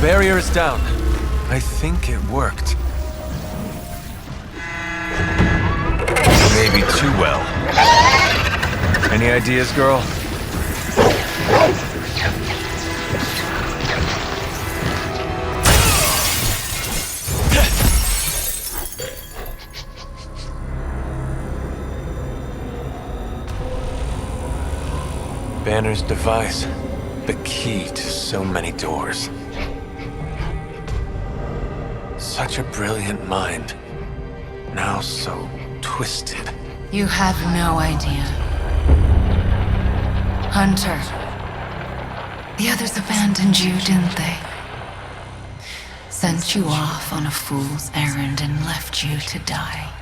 barrier is down. I think it worked. Maybe too well. Any ideas, girl? Banner's device. The key to so many doors. Such a brilliant mind. Now so twisted. You have no idea. Hunter. The others abandoned you, didn't they? Sent you off on a fool's errand and left you to die.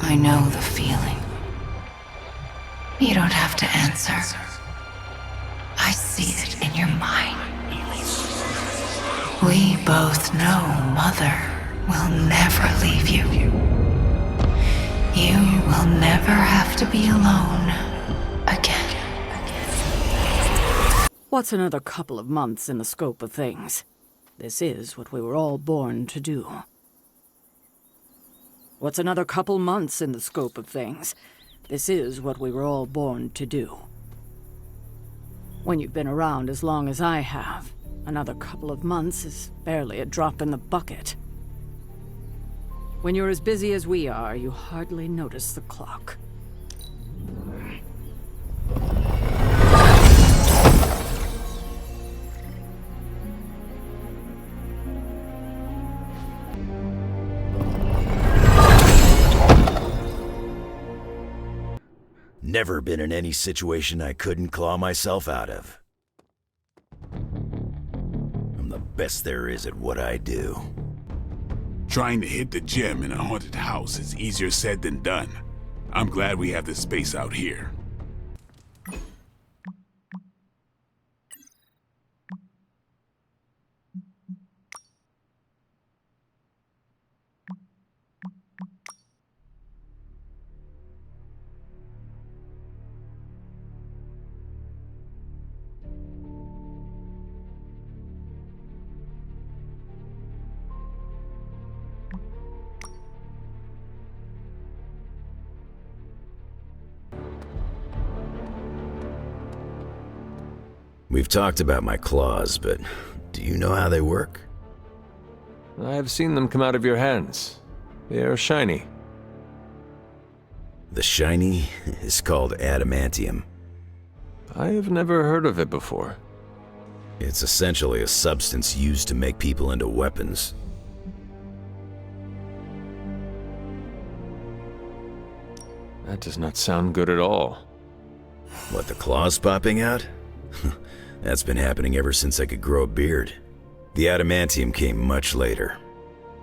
I know the feeling. You don't have to answer. I see it in your mind. We both know Mother will never leave you. You will never have to be alone again. What's another couple of months in the scope of things? This is what we were all born to do. What's another couple months in the scope of things? This is what we were all born to do. When you've been around as long as I have, another couple of months is barely a drop in the bucket. When you're as busy as we are, you hardly notice the clock. Never been in any situation I couldn't claw myself out of. I'm the best there is at what I do. Trying to hit the gem in a haunted house is easier said than done. I'm glad we have this space out here. We've talked about my claws, but do you know how they work? I've seen them come out of your hands. They are shiny. The shiny is called adamantium. I have never heard of it before. It's essentially a substance used to make people into weapons. That does not sound good at all. What, the claws popping out? That's been happening ever since I could grow a beard. The adamantium came much later.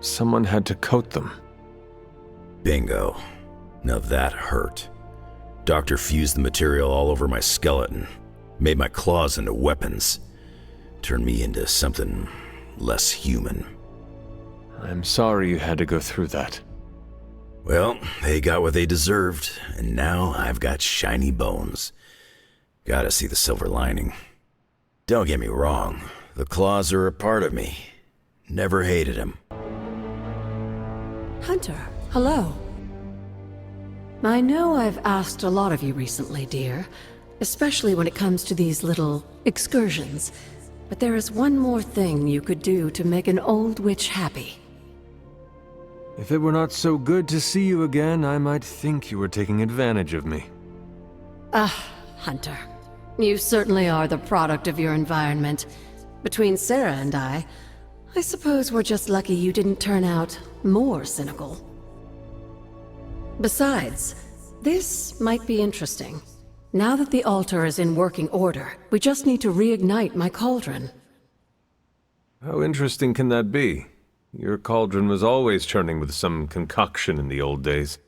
Someone had to coat them. Bingo. Now that hurt. Doctor fused the material all over my skeleton, made my claws into weapons, turned me into something less human. I'm sorry you had to go through that. Well, they got what they deserved, and now I've got shiny bones. Gotta see the silver lining. Don't get me wrong, the claws are a part of me. Never hated them. Hunter, hello. I know I've asked a lot of you recently, dear, especially when it comes to these little excursions. But there is one more thing you could do to make an old witch happy. If it were not so good to see you again, I might think you were taking advantage of me. Hunter. You certainly are the product of your environment. Between Sarah and I suppose we're just lucky you didn't turn out more cynical. Besides, this might be interesting. Now that the altar is in working order, we just need to reignite my cauldron. How interesting can that be? Your cauldron was always churning with some concoction in the old days.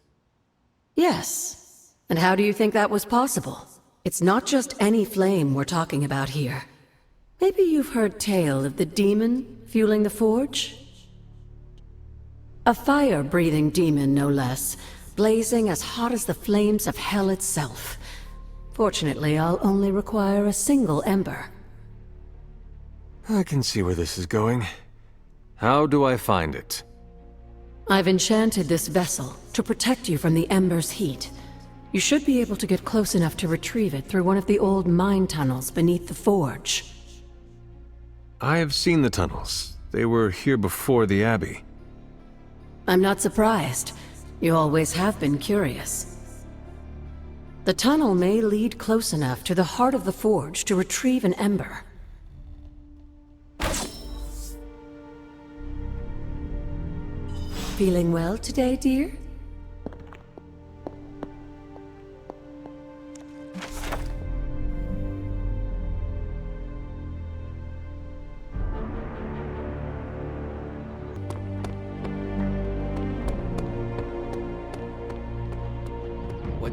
Yes. And how do you think that was possible? It's not just any flame we're talking about here. Maybe you've heard tale of the demon fueling the forge? A fire-breathing demon, no less, blazing as hot as the flames of hell itself. Fortunately, I'll only require a single ember. I can see where this is going. How do I find it? I've enchanted this vessel to protect you from the Ember's heat. You should be able to get close enough to retrieve it through one of the old mine tunnels beneath the forge. I have seen the tunnels. They were here before the Abbey. I'm not surprised. You always have been curious. The tunnel may lead close enough to the heart of the forge to retrieve an Ember. Feeling well today, dear? What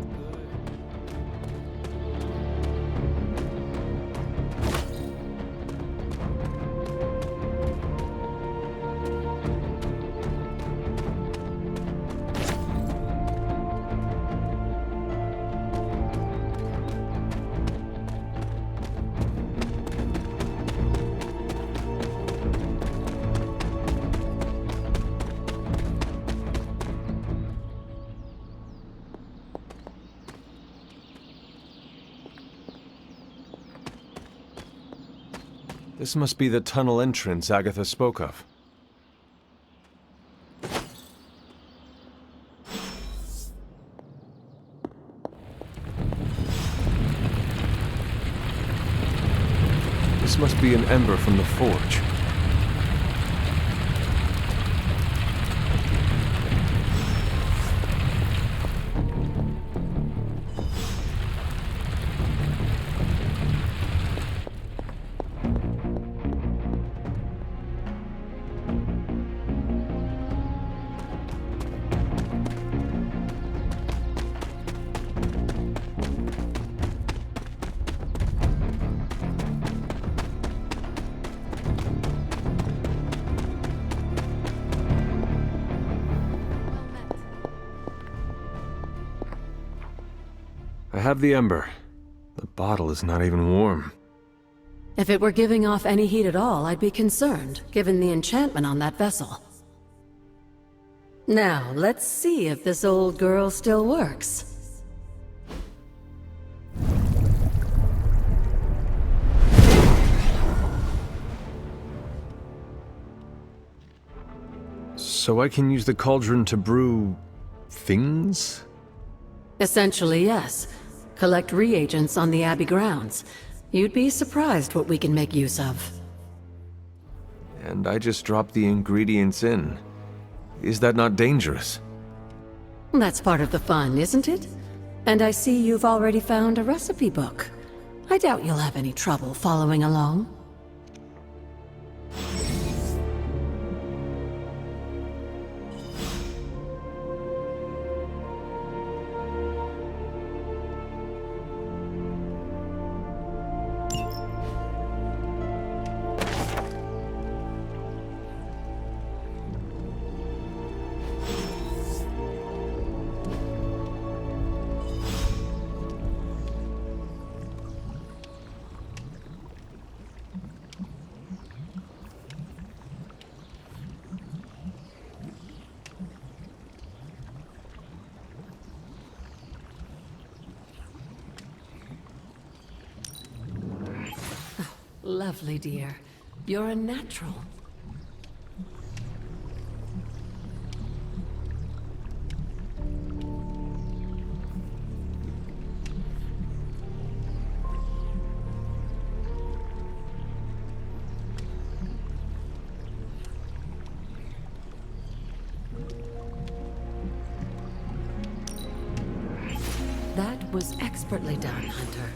This must be the tunnel entrance Agatha spoke of. This must be an ember from the forge. I have the ember. The bottle is not even warm. If it were giving off any heat at all, I'd be concerned, given the enchantment on that vessel. Now, let's see if this old girl still works. So I can use the cauldron to brew... things? Essentially, yes. Collect reagents on the Abbey grounds. You'd be surprised what we can make use of. And I just drop the ingredients in. Is that not dangerous? That's part of the fun, isn't it? And I see you've already found a recipe book. I doubt you'll have any trouble following along. Lovely, dear. You're a natural. That was expertly done, Hunter.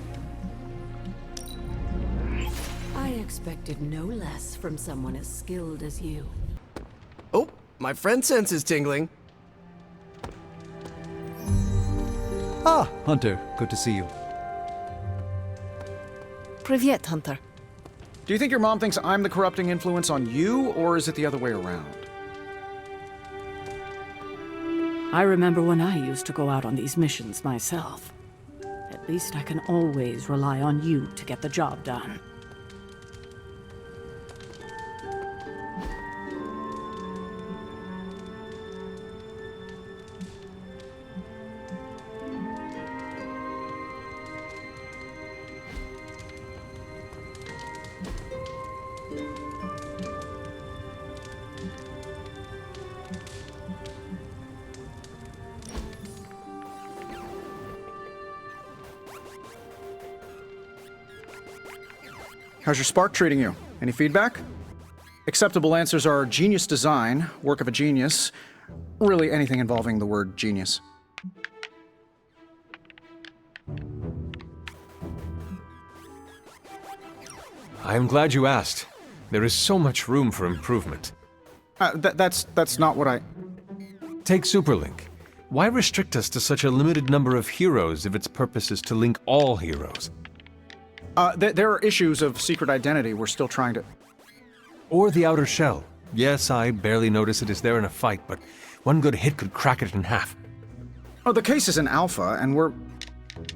I expected no less from someone as skilled as you. Oh, my friend sense is tingling. Ah, Hunter, good to see you. Привет, Hunter. Do you think your mom thinks I'm the corrupting influence on you, or is it the other way around? I remember when I used to go out on these missions myself. At least I can always rely on you to get the job done. How's your spark treating you? Any feedback? Acceptable answers are genius design, work of a genius, really anything involving the word genius. I am glad you asked. There is so much room for improvement. That's not what I... Take Superlink. Why restrict us to such a limited number of heroes if its purpose is to link all heroes? There are issues of secret identity we're still trying to... Or the outer shell. Yes, I barely notice it is there in a fight, but one good hit could crack it in half. Oh, the case is in Alpha, and we're...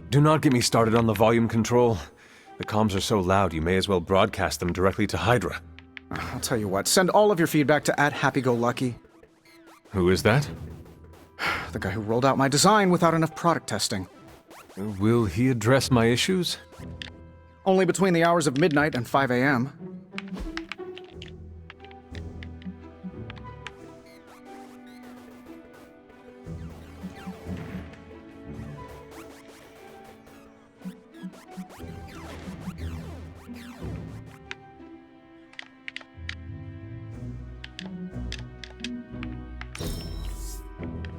Do not get me started on the volume control. The comms are so loud you may as well broadcast them directly to Hydra. I'll tell you what, send all of your feedback to @happyGoLucky. Who is that? The guy who rolled out my design without enough product testing. Will he address my issues? Only between the hours of midnight and 5 a.m.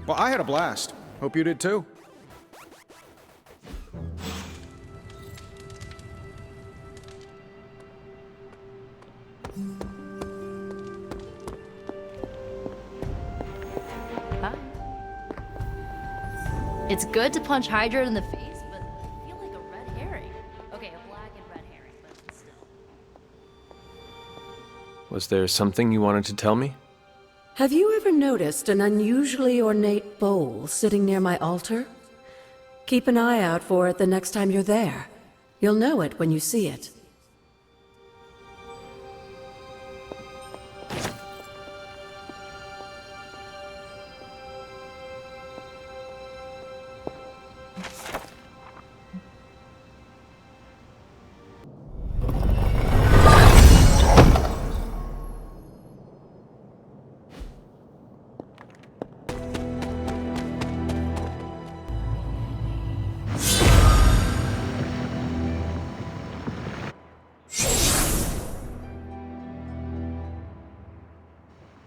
Well, I had a blast. Hope you did too. It's good to punch Hydra in the face, but I feel like a red herring. Okay, a black and red herring, but still. Was there something you wanted to tell me? Have you ever noticed an unusually ornate bowl sitting near my altar? Keep an eye out for it the next time you're there. You'll know it when you see it.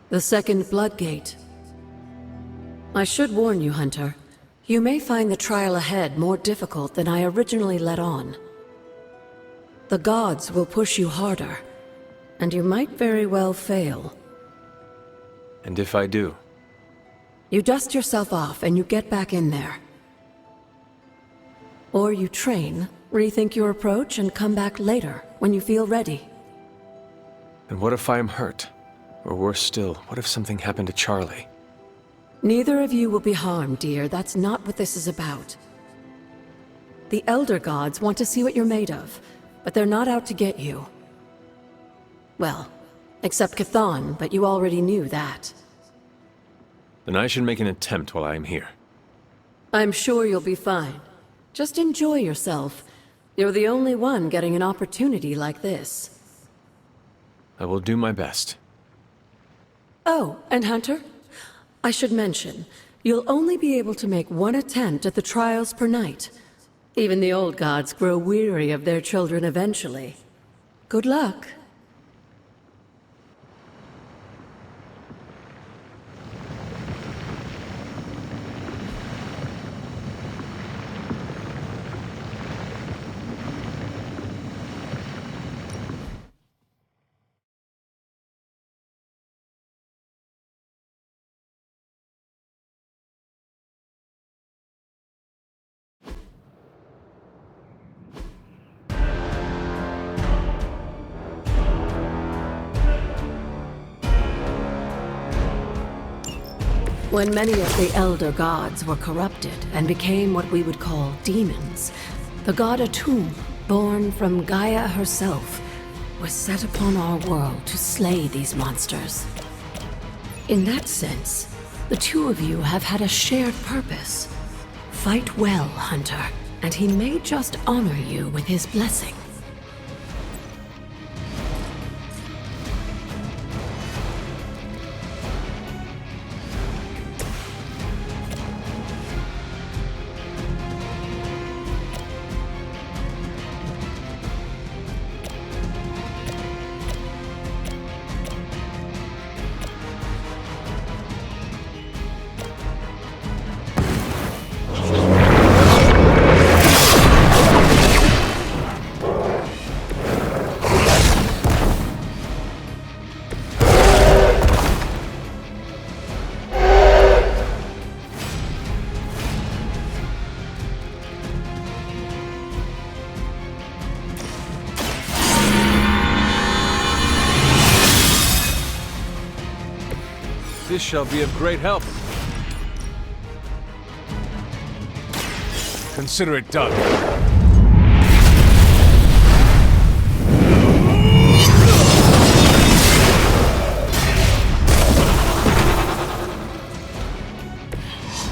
The second Blood Gate. I should warn you, Hunter. You may find the trial ahead more difficult than I originally let on. The gods will push you harder, and you might very well fail. And if I do? You dust yourself off and you get back in there. Or you train, rethink your approach, and come back later, when you feel ready. And what if I am hurt? Or worse still, what if something happened to Charlie? Neither of you will be harmed, dear. That's not what this is about. The Elder Gods want to see what you're made of, but they're not out to get you. Well, except Cathan, but you already knew that. Then I should make an attempt while I am here. I'm sure you'll be fine. Just enjoy yourself. You're the only one getting an opportunity like this. I will do my best. Oh, and Hunter, I should mention, you'll only be able to make one attempt at the trials per night. Even the old gods grow weary of their children eventually. Good luck. When many of the Elder Gods were corrupted and became what we would call demons, the god Atum, born from Gaia herself, was set upon our world to slay these monsters. In that sense, the two of you have had a shared purpose. Fight well, Hunter, and he may just honor you with his blessing. This shall be of great help. Consider it done.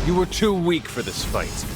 You were too weak for this fight.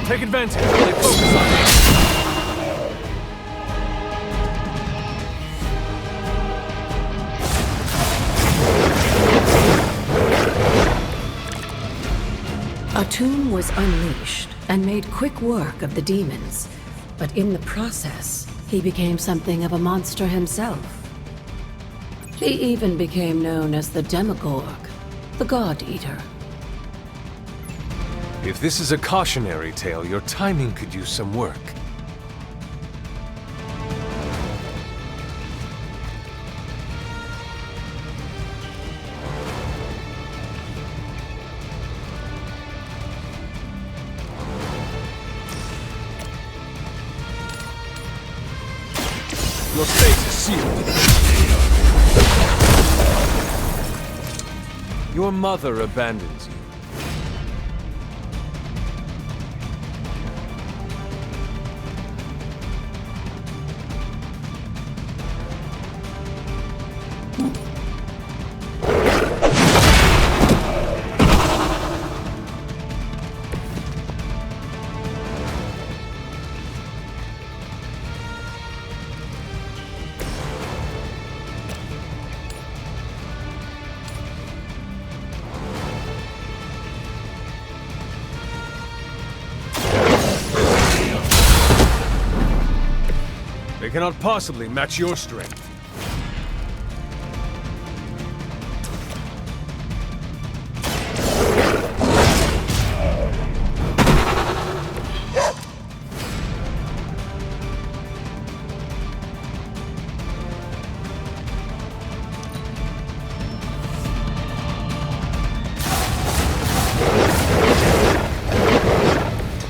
Take advantage while they focus on me. A tomb was unleashed and made quick work of the demons, but in the process, he became something of a monster himself. He even became known as the Demogorg, the God Eater. If this is a cautionary tale, your timing could use some work. Your fate is sealed. Your mother abandons you. They cannot possibly match your strength.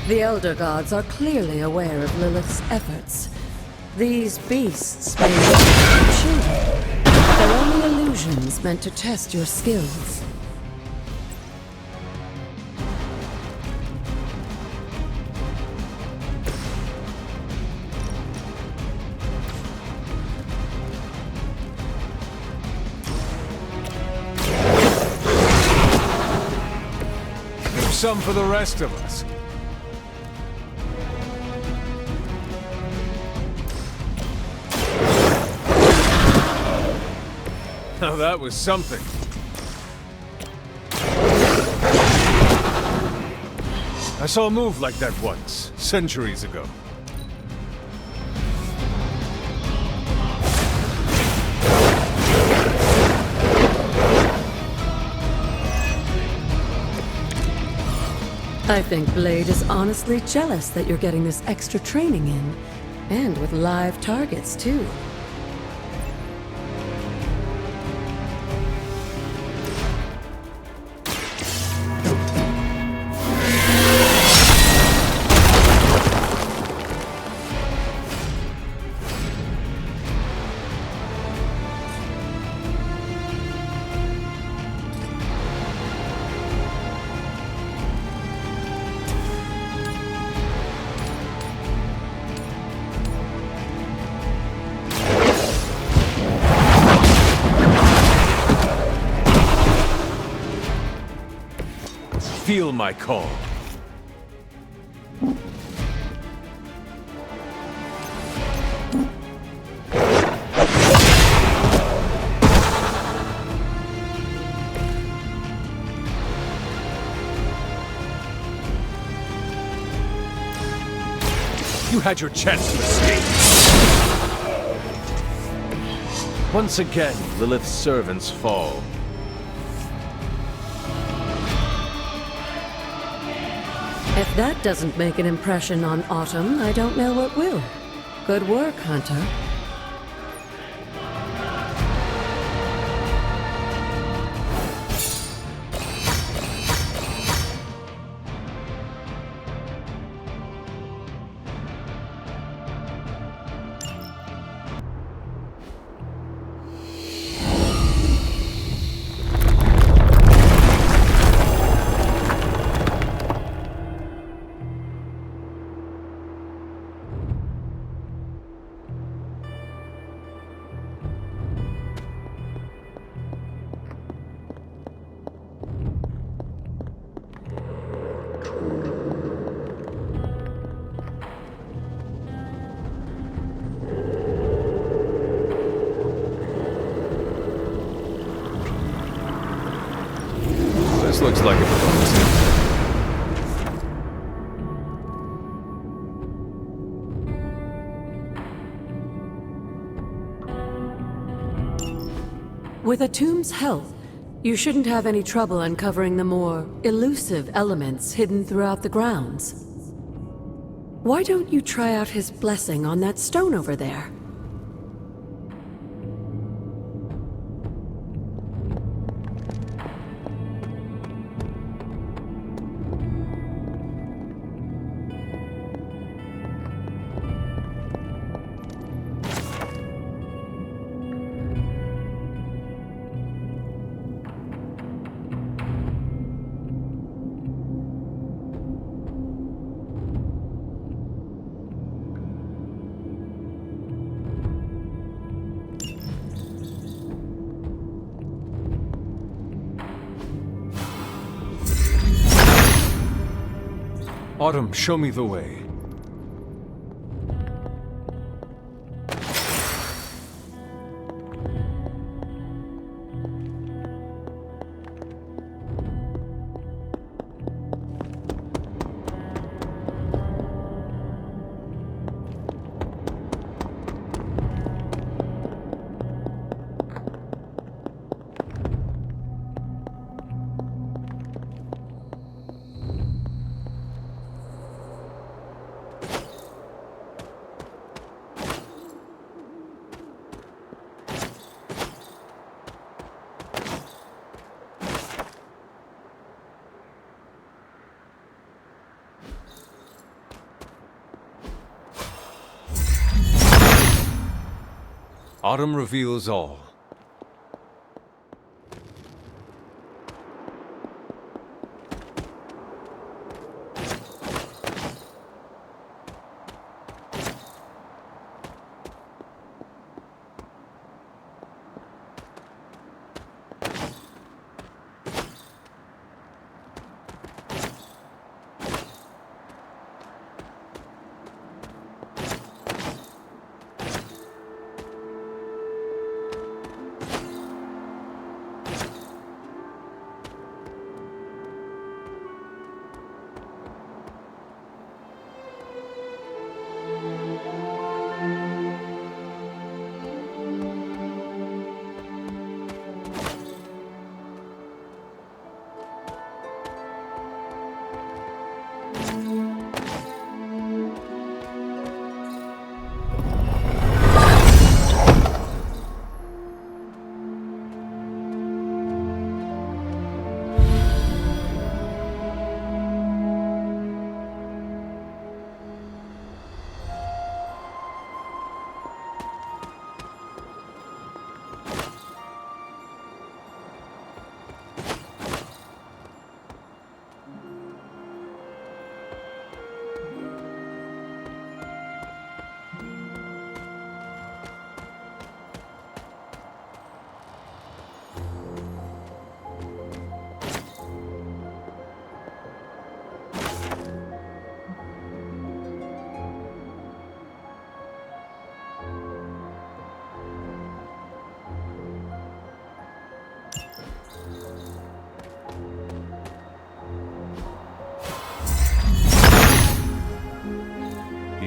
The Elder Gods are clearly aware of Lilith's efforts. These beasts may look like children, but they're only illusions meant to test your skills. Leave some for the rest of us. Now that was something. I saw a move like that once, centuries ago. I think Blade is honestly jealous that you're getting this extra training in, and with live targets, too. Feel my call. You had your chance to escape. Once again, Lilith's servants fall. If that doesn't make an impression on Autumn, I don't know what will. Good work, Hunter. This looks like it belongs here. With Atum's help, you shouldn't have any trouble uncovering the more elusive elements hidden throughout the grounds. Why don't you try out his blessing on that stone over there? Autumn, show me the way. Autumn reveals all.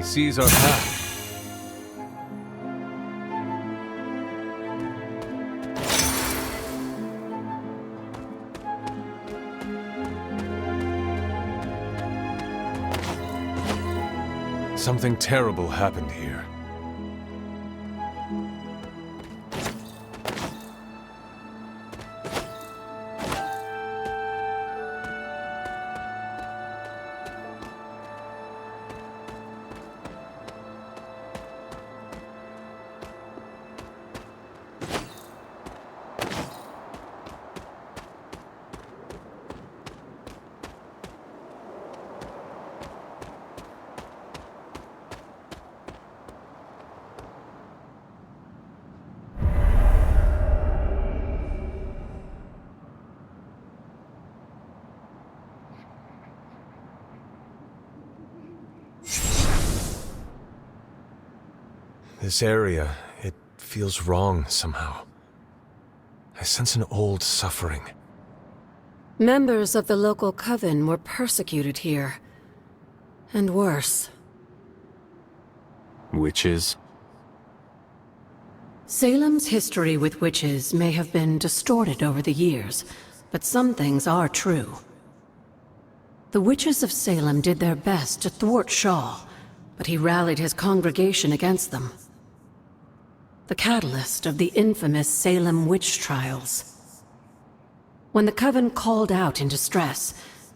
He sees our path. Something terrible happened here. This area, it feels wrong somehow. I sense an old suffering. Members of the local coven were persecuted here. And worse. Witches? Salem's history with witches may have been distorted over the years, but some things are true. The witches of Salem did their best to thwart Shaw, but he rallied his congregation against them. The catalyst of the infamous Salem witch trials. When the coven called out in distress,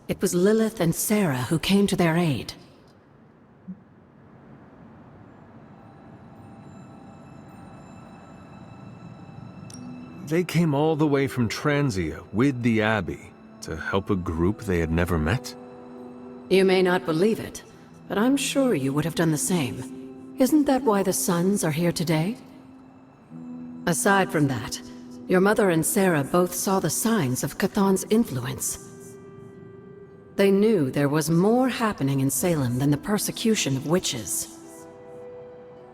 it was Lilith and Sarah who came to their aid. They came all the way from Transia with the Abbey to help a group they had never met? You may not believe it, but I'm sure you would have done the same. Isn't that why the Sons are here today? Aside from that, your mother and Sarah both saw the signs of Chthon's influence. They knew there was more happening in Salem than the persecution of witches.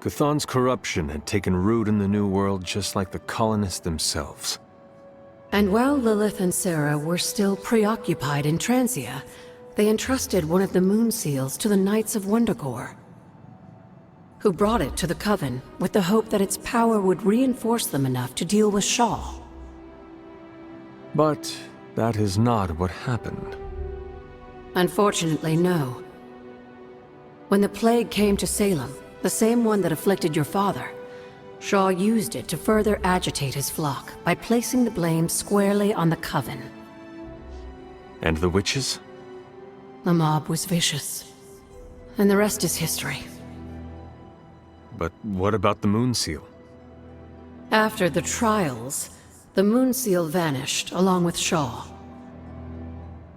Chthon's corruption had taken root in the New World just like the colonists themselves. And while Lilith and Sarah were still preoccupied in Transia, they entrusted one of the moon seals to the Knights of Wondergore, who brought it to the Coven with the hope that its power would reinforce them enough to deal with Shaw. But that is not what happened. Unfortunately, no. When the plague came to Salem, the same one that afflicted your father, Shaw used it to further agitate his flock by placing the blame squarely on the Coven. And the witches? The mob was vicious, and the rest is history. But what about the moon seal? After the trials, the moon seal vanished along with Shaw.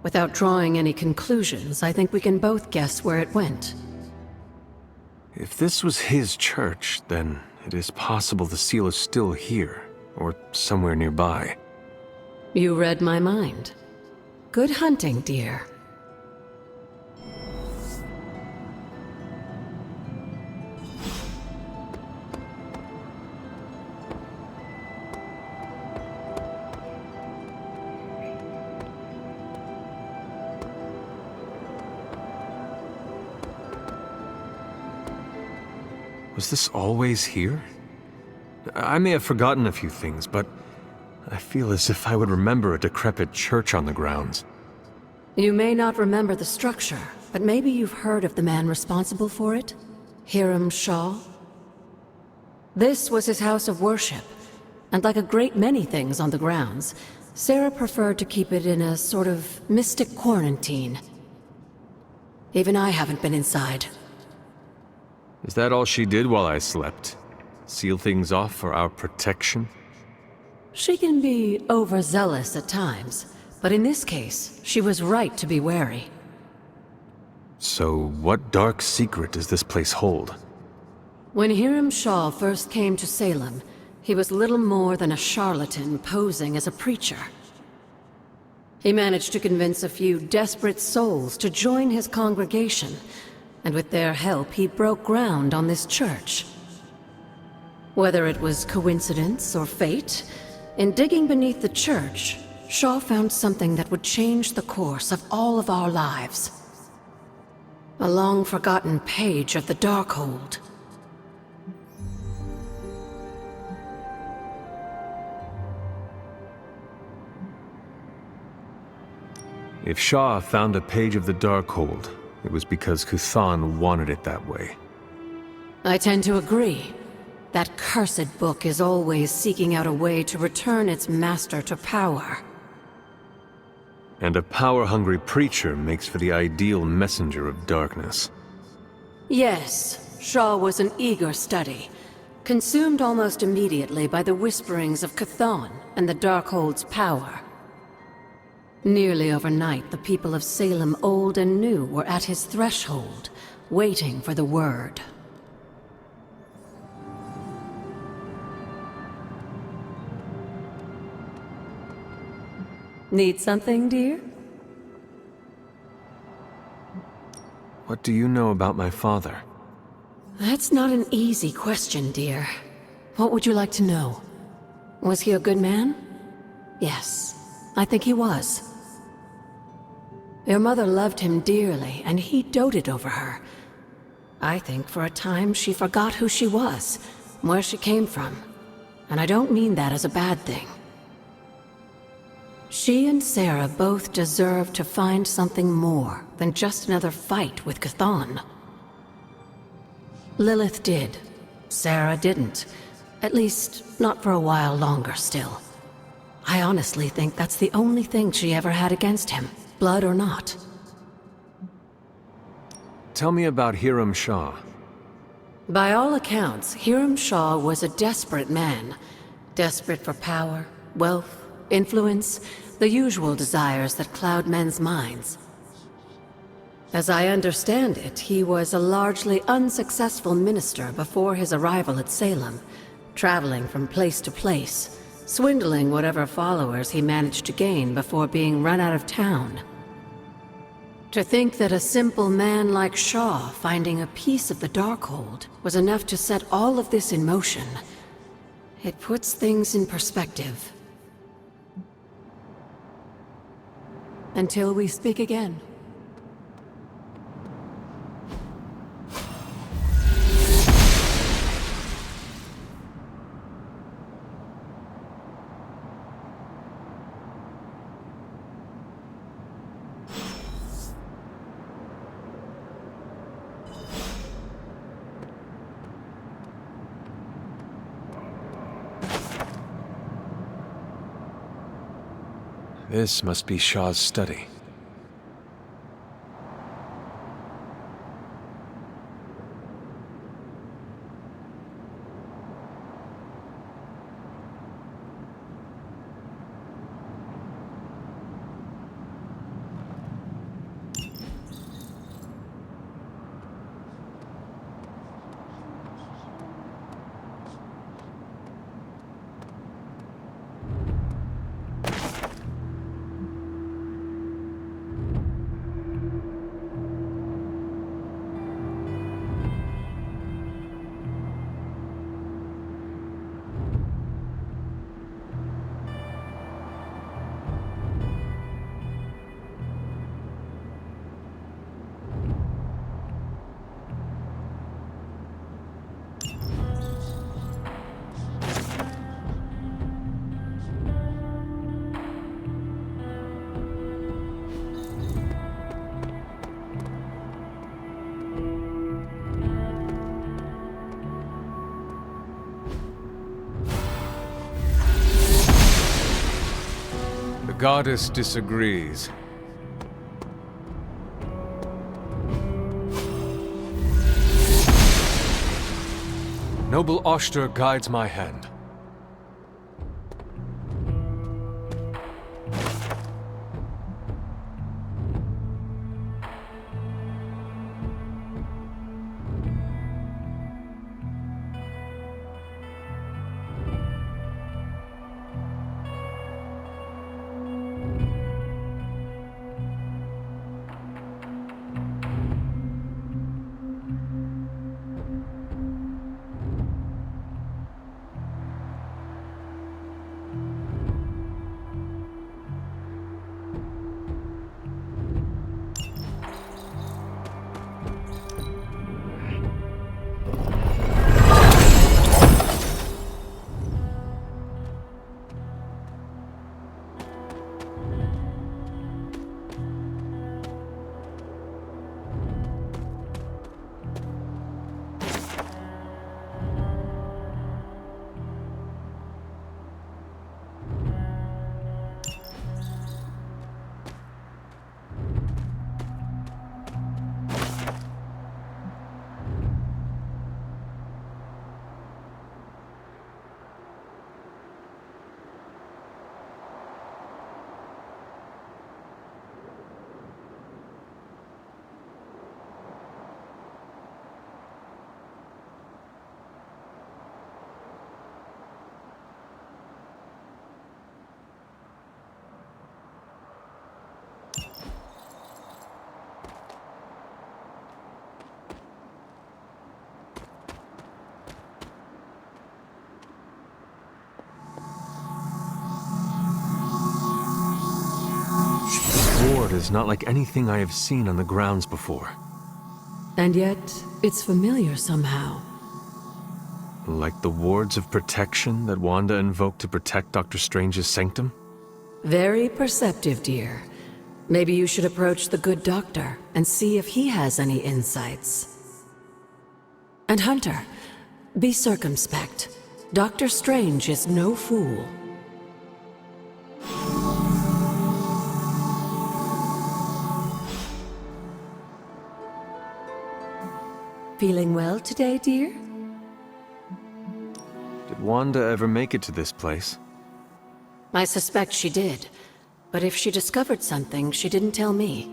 Without drawing any conclusions, I think we can both guess where it went. If this was his church, then it is possible the seal is still here, or somewhere nearby. You read my mind. Good hunting, dear. Was this always here? I may have forgotten a few things, but I feel as if I would remember a decrepit church on the grounds. You may not remember the structure, but maybe you've heard of the man responsible for it? Hiram Shaw? This was his house of worship, and like a great many things on the grounds, Sarah preferred to keep it in a sort of mystic quarantine. Even I haven't been inside. Is that all she did while I slept? Seal things off for our protection? She can be overzealous at times, but in this case, she was right to be wary. So what dark secret does this place hold? When Hiram Shaw first came to Salem, he was little more than a charlatan posing as a preacher. He managed to convince a few desperate souls to join his congregation, and with their help, he broke ground on this church. Whether it was coincidence or fate, in digging beneath the church, Shaw found something that would change the course of all of our lives. A long-forgotten page of the Darkhold. If Shaw found a page of the Darkhold, it was because Kuthan wanted it that way. I tend to agree. That cursed book is always seeking out a way to return its master to power. And a power-hungry preacher makes for the ideal messenger of darkness. Yes, Shaw was an eager study, consumed almost immediately by the whisperings of Kuthan and the Darkhold's power. Nearly overnight, the people of Salem, old and new, were at his threshold, waiting for the word. Need something, dear? What do you know about my father? That's not an easy question, dear. What would you like to know? Was he a good man? Yes, I think he was. Your mother loved him dearly, and he doted over her. I think for a time she forgot who she was, where she came from. And I don't mean that as a bad thing. She and Sarah both deserve to find something more than just another fight with Kuthan. Lilith did. Sarah didn't. At least, not for a while longer still. I honestly think that's the only thing she ever had against him, blood or not. Tell me about Hiram Shaw. By all accounts, Hiram Shaw was a desperate man. Desperate for power, wealth, influence, the usual desires that cloud men's minds. As I understand it, he was a largely unsuccessful minister before his arrival at Salem, traveling from place to place, swindling whatever followers he managed to gain before being run out of town. To think that a simple man like Shaw finding a piece of the Darkhold was enough to set all of this in motion, it puts things in perspective. Until we speak again. This must be Shaw's study. The goddess disagrees. Noble Oshter guides my hand. is not like anything I have seen on the grounds before. And yet, it's familiar somehow. Like the wards of protection that Wanda invoked to protect Dr. Strange's sanctum? Very perceptive, dear. Maybe you should approach the good doctor and see if he has any insights. And Hunter, be circumspect. Dr. Strange is no fool. Feeling well today, dear? Did Wanda ever make it to this place? I suspect she did. But if she discovered something, she didn't tell me.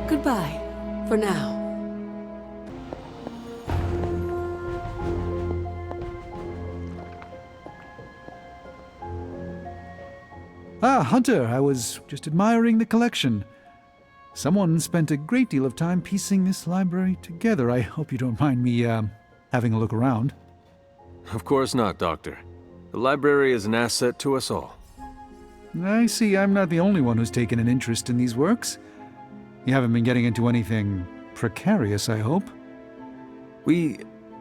Goodbye, for now. Ah, Hunter, I was just admiring the collection. Someone spent a great deal of time piecing this library together. I hope you don't mind me, having a look around. Of course not, Doctor. The library is an asset to us all. I see I'm not the only one who's taken an interest in these works. You haven't been getting into anything precarious, I hope?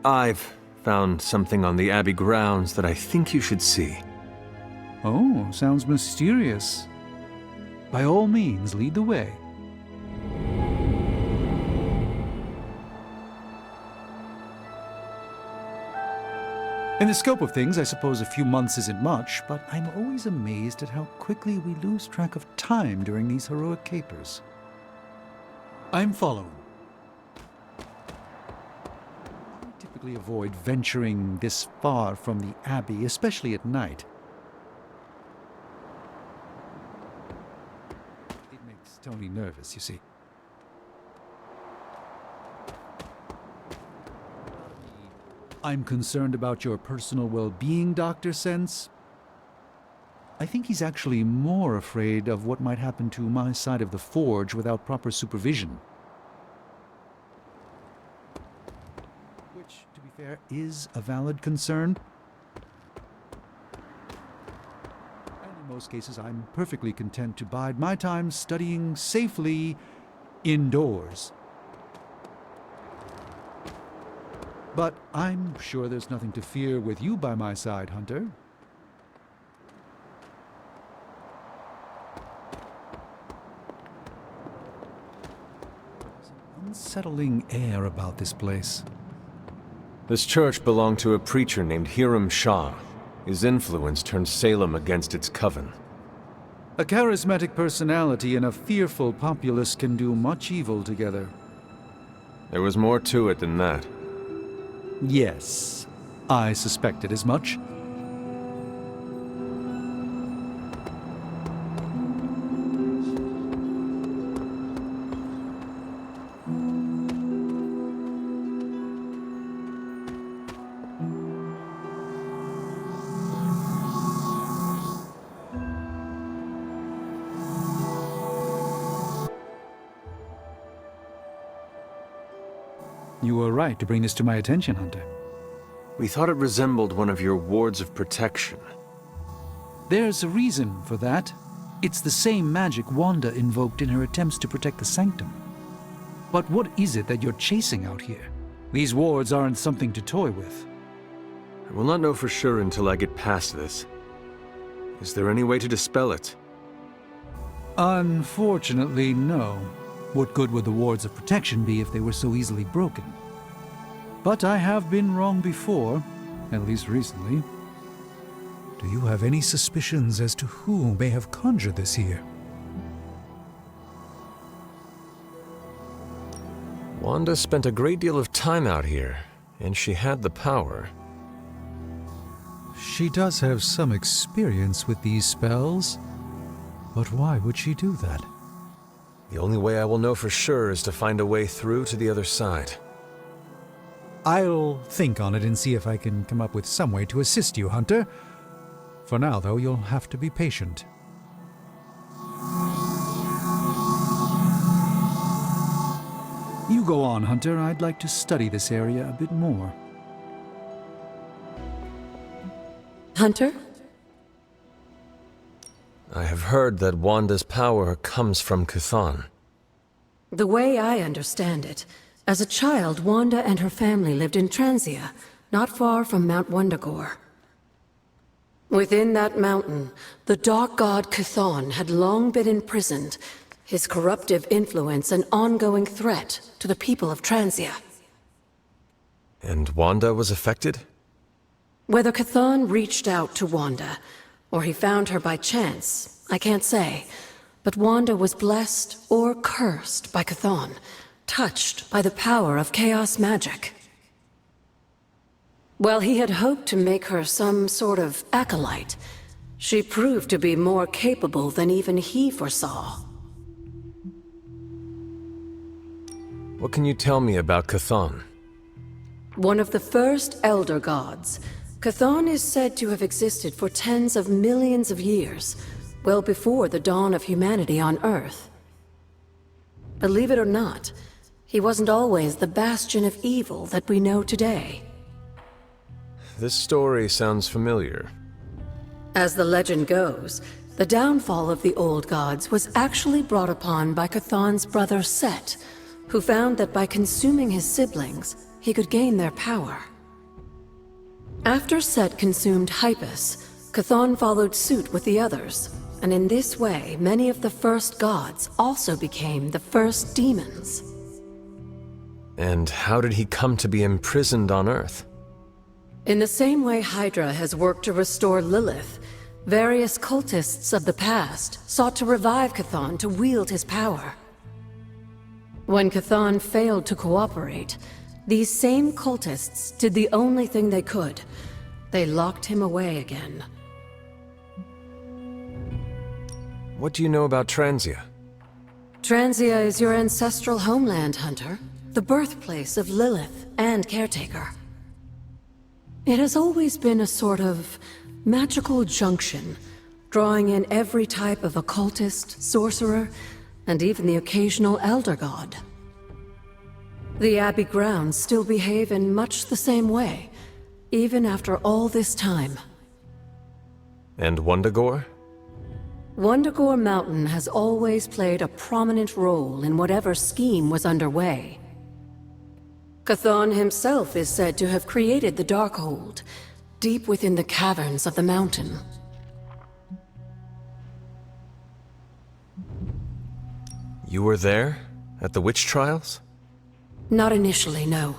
I've found something on the Abbey grounds that I think you should see. Oh, sounds mysterious. By all means, lead the way. In the scope of things, I suppose a few months isn't much, but I'm always amazed at how quickly we lose track of time during these heroic capers. I'm following. I typically avoid venturing this far from the Abbey, especially at night. It makes Tony nervous, you see. I'm concerned about your personal well-being, Dr. Sense. I think he's actually more afraid of what might happen to my side of the forge without proper supervision. Which, to be fair, is a valid concern. And in most cases, I'm perfectly content to bide my time studying safely indoors. But I'm sure there's nothing to fear with you by my side, Hunter. There's an unsettling air about this place. This church belonged to a preacher named Hiram Shah. His influence turned Salem against its coven. A charismatic personality and a fearful populace can do much evil together. There was more to it than that. Yes, I suspected as much. You were right to bring this to my attention, Hunter. We thought it resembled one of your wards of protection. There's a reason for that. It's the same magic Wanda invoked in her attempts to protect the sanctum. But what is it that you're chasing out here? These wards aren't something to toy with. I will not know for sure until I get past this. Is there any way to dispel it? Unfortunately, no. What good would the wards of protection be if they were so easily broken? But I have been wrong before, at least recently. Do you have any suspicions as to who may have conjured this here? Wanda spent a great deal of time out here, and she had the power. She does have some experience with these spells, but why would she do that? The only way I will know for sure is to find a way through to the other side. I'll think on it and see if I can come up with some way to assist you, Hunter. For now, though, you'll have to be patient. You go on, Hunter. I'd like to study this area a bit more. Hunter? I have heard that Wanda's power comes from Chthon. The way I understand it, as a child, Wanda and her family lived in Transia, not far from Mount Wundagore. Within that mountain, the dark god Chthon had long been imprisoned, his corruptive influence an ongoing threat to the people of Transia. And Wanda was affected? Whether Chthon reached out to Wanda, or he found her by chance, I can't say. But Wanda was blessed or cursed by Chthon, touched by the power of chaos magic. While he had hoped to make her some sort of acolyte, she proved to be more capable than even he foresaw. What can you tell me about Chthon? One of the first Elder Gods, Chthon is said to have existed for tens of millions of years, well before the dawn of humanity on Earth. Believe it or not, he wasn't always the bastion of evil that we know today. This story sounds familiar. As the legend goes, the downfall of the old gods was actually brought upon by Chthon's brother Set, who found that by consuming his siblings, he could gain their power. After Set consumed Hypus, Chthon followed suit with the others, and in this way, many of the first gods also became the first demons. And how did he come to be imprisoned on Earth? In the same way Hydra has worked to restore Lilith, various cultists of the past sought to revive Chthon to wield his power. When Chthon failed to cooperate, these same cultists did the only thing they could. They locked him away again. What do you know about Transia? Transia is your ancestral homeland, Hunter. The birthplace of Lilith and Caretaker. It has always been a sort of magical junction, drawing in every type of occultist, sorcerer, and even the occasional Elder God. The Abbey grounds still behave in much the same way, even after all this time. And Wundagore? Wundagore Mountain has always played a prominent role in whatever scheme was underway. Chthon himself is said to have created the Darkhold, deep within the caverns of the mountain. You were there? At the witch trials? Not initially, no.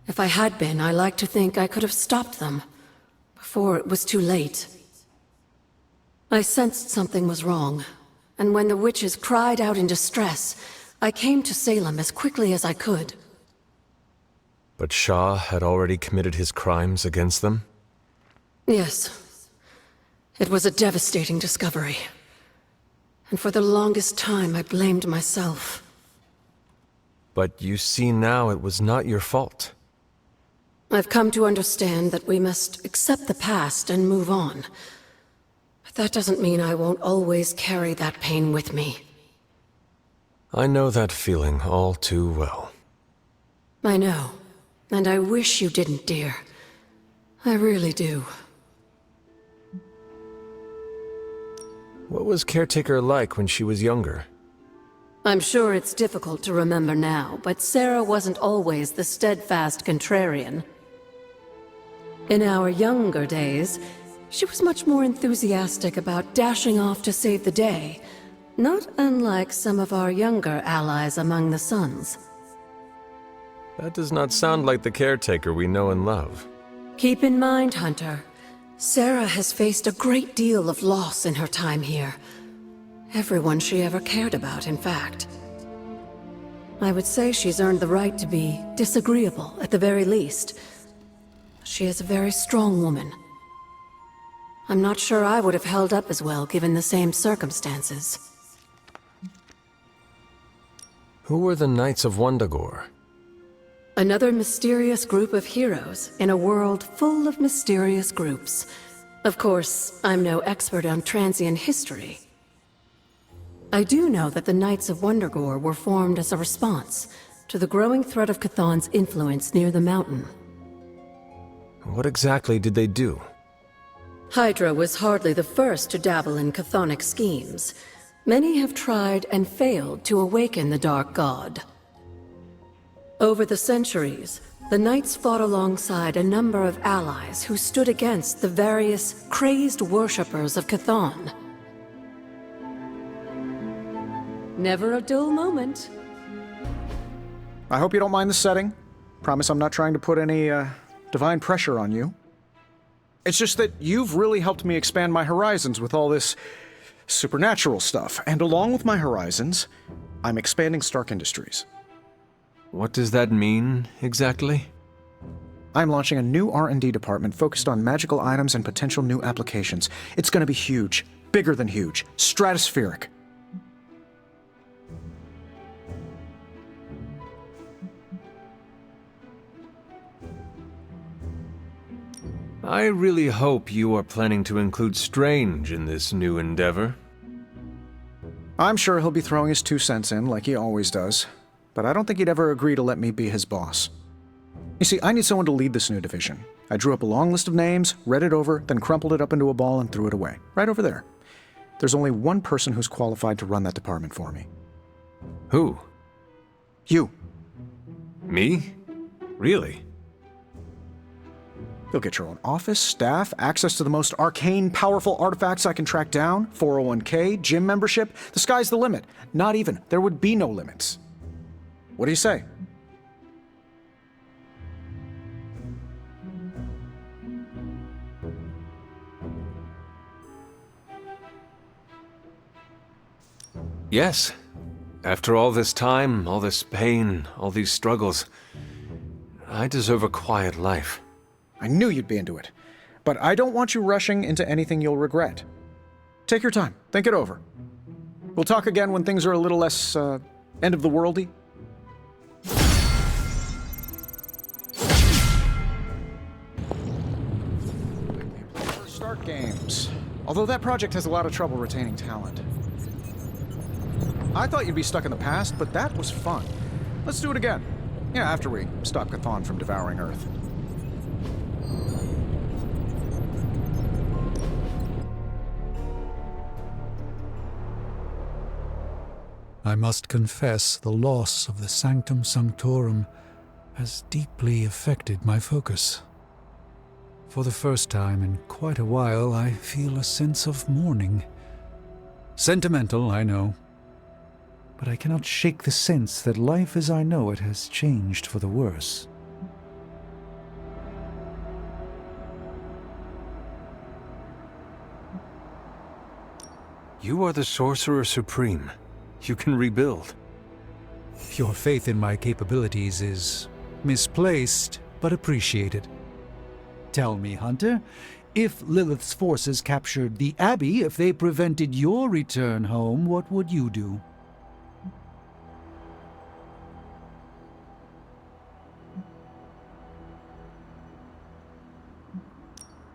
If I had been, I like to think I could have stopped them, before it was too late. I sensed something was wrong, and when the witches cried out in distress, I came to Salem as quickly as I could. But Shah had already committed his crimes against them? Yes. It was a devastating discovery. And for the longest time, I blamed myself. But you see now it was not your fault. I've come to understand that we must accept the past and move on. But that doesn't mean I won't always carry that pain with me. I know that feeling all too well. I know. And I wish you didn't, dear. I really do. What was Caretaker like when she was younger? I'm sure it's difficult to remember now, but Sarah wasn't always the steadfast contrarian. In our younger days, she was much more enthusiastic about dashing off to save the day, not unlike some of our younger allies among the Suns. That does not sound like the Caretaker we know and love. Keep in mind, Hunter, Sarah has faced a great deal of loss in her time here. Everyone she ever cared about, in fact. I would say she's earned the right to be disagreeable, at the very least. She is a very strong woman. I'm not sure I would have held up as well given the same circumstances. Who were the Knights of Wundagore? Another mysterious group of heroes in a world full of mysterious groups. Of course, I'm no expert on Transian history. I do know that the Knights of Wundagore were formed as a response to the growing threat of Chthon's influence near the mountain. What exactly did they do? Hydra was hardly the first to dabble in chthonic schemes. Many have tried and failed to awaken the Dark God. Over the centuries, the Knights fought alongside a number of allies who stood against the various crazed worshippers of Chthon. Never a dull moment. I hope you don't mind the setting. Promise I'm not trying to put any, divine pressure on you. It's just that you've really helped me expand my horizons with all this supernatural stuff. And along with my horizons, I'm expanding Stark Industries. What does that mean, exactly? I'm launching a new R&D department focused on magical items and potential new applications. It's gonna be huge. Bigger than huge. Stratospheric. I really hope you are planning to include Strange in this new endeavor. I'm sure he'll be throwing his 2 cents in, like he always does. But I don't think he'd ever agree to let me be his boss. You see, I need someone to lead this new division. I drew up a long list of names, read it over, then crumpled it up into a ball and threw it away. Right over there. There's only one person who's qualified to run that department for me. Who? You. Me? Really? You'll get your own office, staff, access to the most arcane, powerful artifacts I can track down, 401k, gym membership. The sky's the limit. Not even. There would be no limits. What do you say? Yes. After all this time, all this pain, all these struggles, I deserve a quiet life. I knew you'd be into it. But I don't want you rushing into anything you'll regret. Take your time. Think it over. We'll talk again when things are a little less, end-of-the-worldy. Start games. Although that project has a lot of trouble retaining talent. I thought you'd be stuck in the past, but that was fun. Let's do it again. Yeah, after we stop Chthon from devouring Earth. I must confess the loss of the Sanctum Sanctorum has deeply affected my focus. For the first time in quite a while, I feel a sense of mourning. Sentimental, I know. But I cannot shake the sense that life as I know it has changed for the worse. You are the Sorcerer Supreme. You can rebuild. Your faith in my capabilities is misplaced, but appreciated. Tell me, Hunter, if Lilith's forces captured the Abbey, if they prevented your return home, what would you do?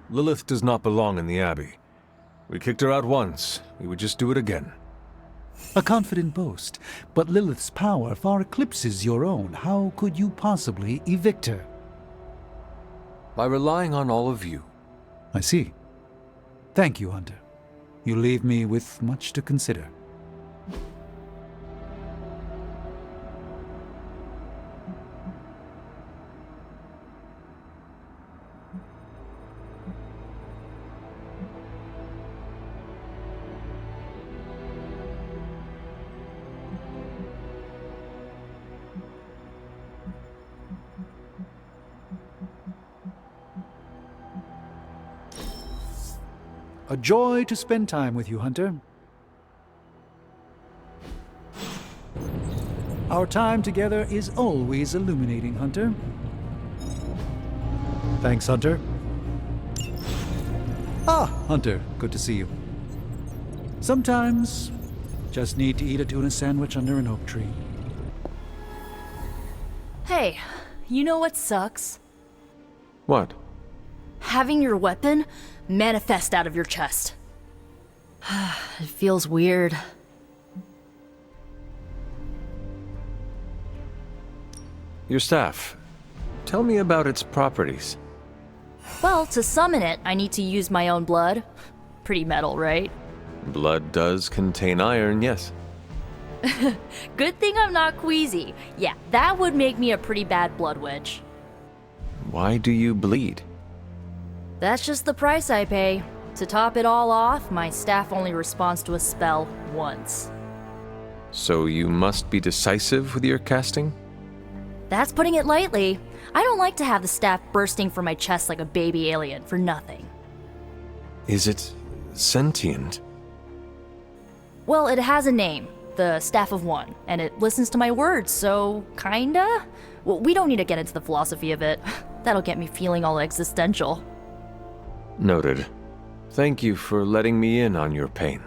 Lilith does not belong in the Abbey. We kicked her out once. We would just do it again. A confident boast, but Lilith's power far eclipses your own. How could you possibly evict her? By relying on all of you. I see. Thank you, Hunter. You leave me with much to consider. A joy to spend time with you, Hunter. Our time together is always illuminating, Hunter. Thanks, Hunter. Ah, Hunter, good to see you. Sometimes, just need to eat a tuna sandwich under an oak tree. Hey, you know what sucks? What? Having your weapon manifest out of your chest. It feels weird. Your staff. Tell me about its properties. Well, to summon it, I need to use my own blood. Pretty metal, right? Blood does contain iron, yes. Good thing I'm not queasy. Yeah, that would make me a pretty bad blood witch. Why do you bleed? That's just the price I pay. To top it all off, my staff only responds to a spell once. So you must be decisive with your casting? That's putting it lightly. I don't like to have the staff bursting from my chest like a baby alien for nothing. Is it sentient? Well, it has a name, the Staff of One, and it listens to my words, so kinda? Well, we don't need to get into the philosophy of it. That'll get me feeling all existential. Noted. Thank you for letting me in on your pain.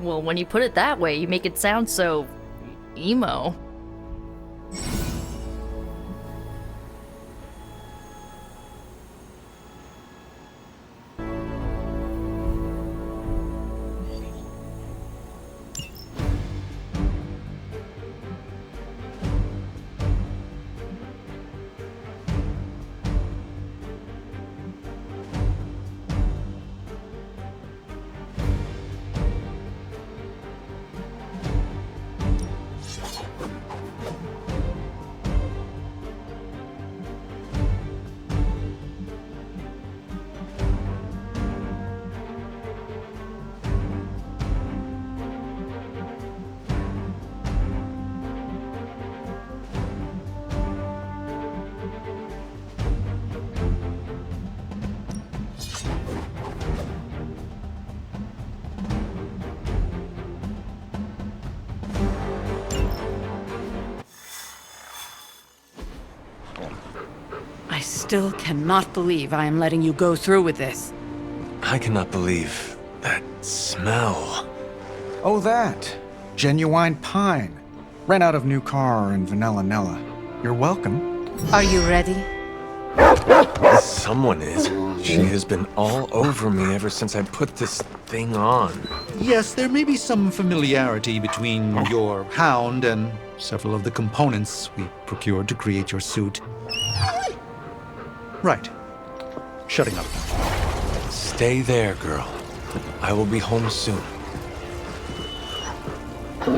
Well, when you put it that way, you make it sound so... emo. I still cannot believe I am letting you go through with this. I cannot believe that smell. Oh, that. Genuine pine. Ran out of new car in Vanilla Nella. You're welcome. Are you ready? Someone is. She has been all over me ever since I put this thing on. Yes, there may be some familiarity between your hound and several of the components we procured to create your suit. Right. Shutting up. Stay there, girl. I will be home soon. I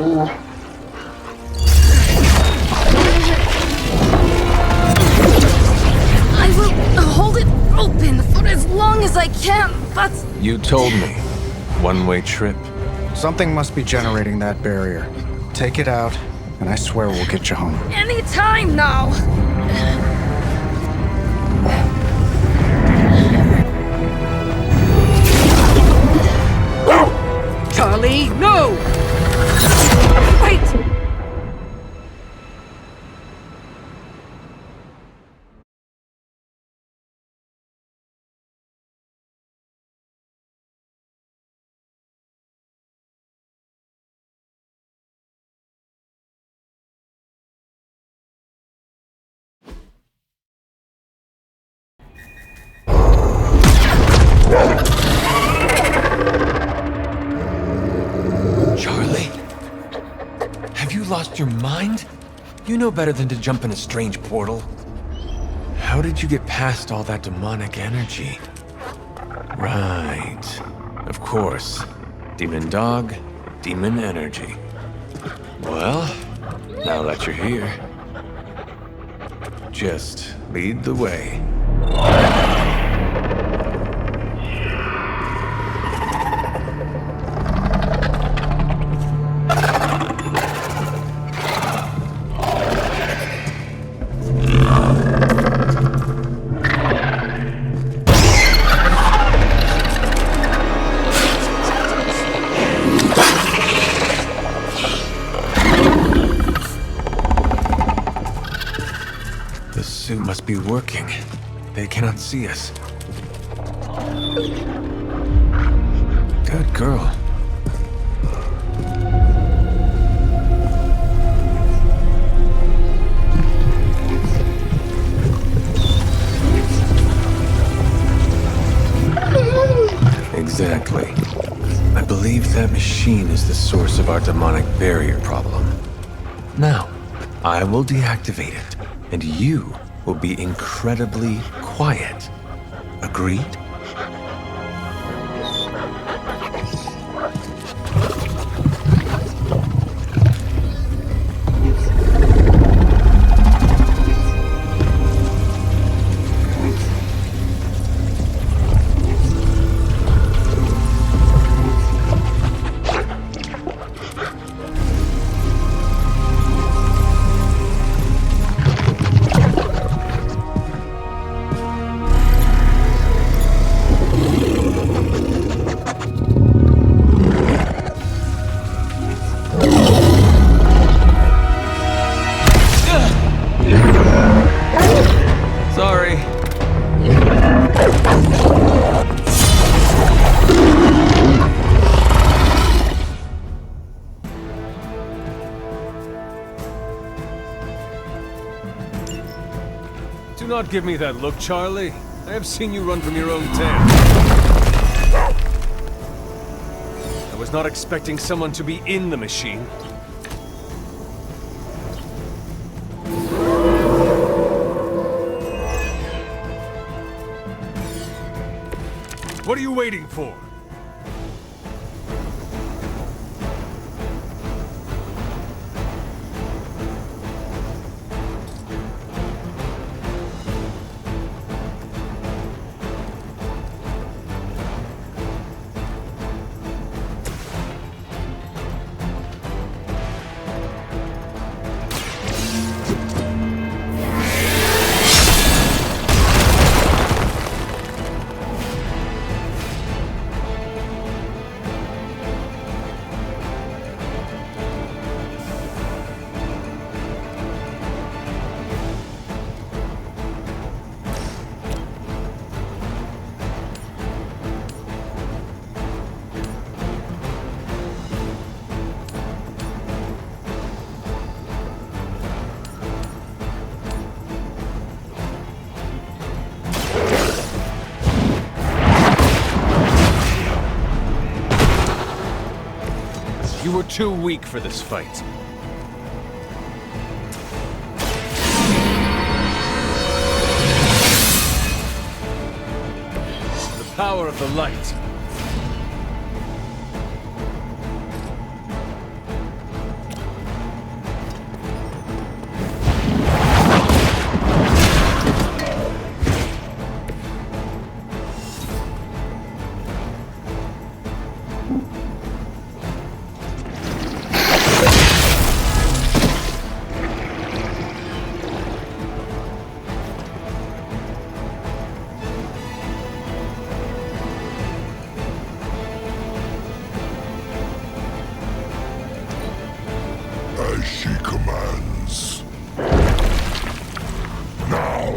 will hold it open for as long as I can, but... You told me. One-way trip. Something must be generating that barrier. Take it out, and I swear we'll get you home. Any time now! Charlie, no! Wait! Charlie? Have you lost your mind? You know better than to jump in a strange portal. How did you get past all that demonic energy? Right. Of course. Demon dog, demon energy. Well, now that you're here, just lead the way. The suit must be working. They cannot see us. Good girl. Exactly. I believe that machine is the source of our demonic barrier problem. Now, I will deactivate it, and you will be incredibly quiet. Agreed? Sorry. Do not give me that look, Charlie. I have seen you run from your own tail. I was not expecting someone to be in the machine. What are you waiting for? You were too weak for this fight. The power of the light. As she commands. Now!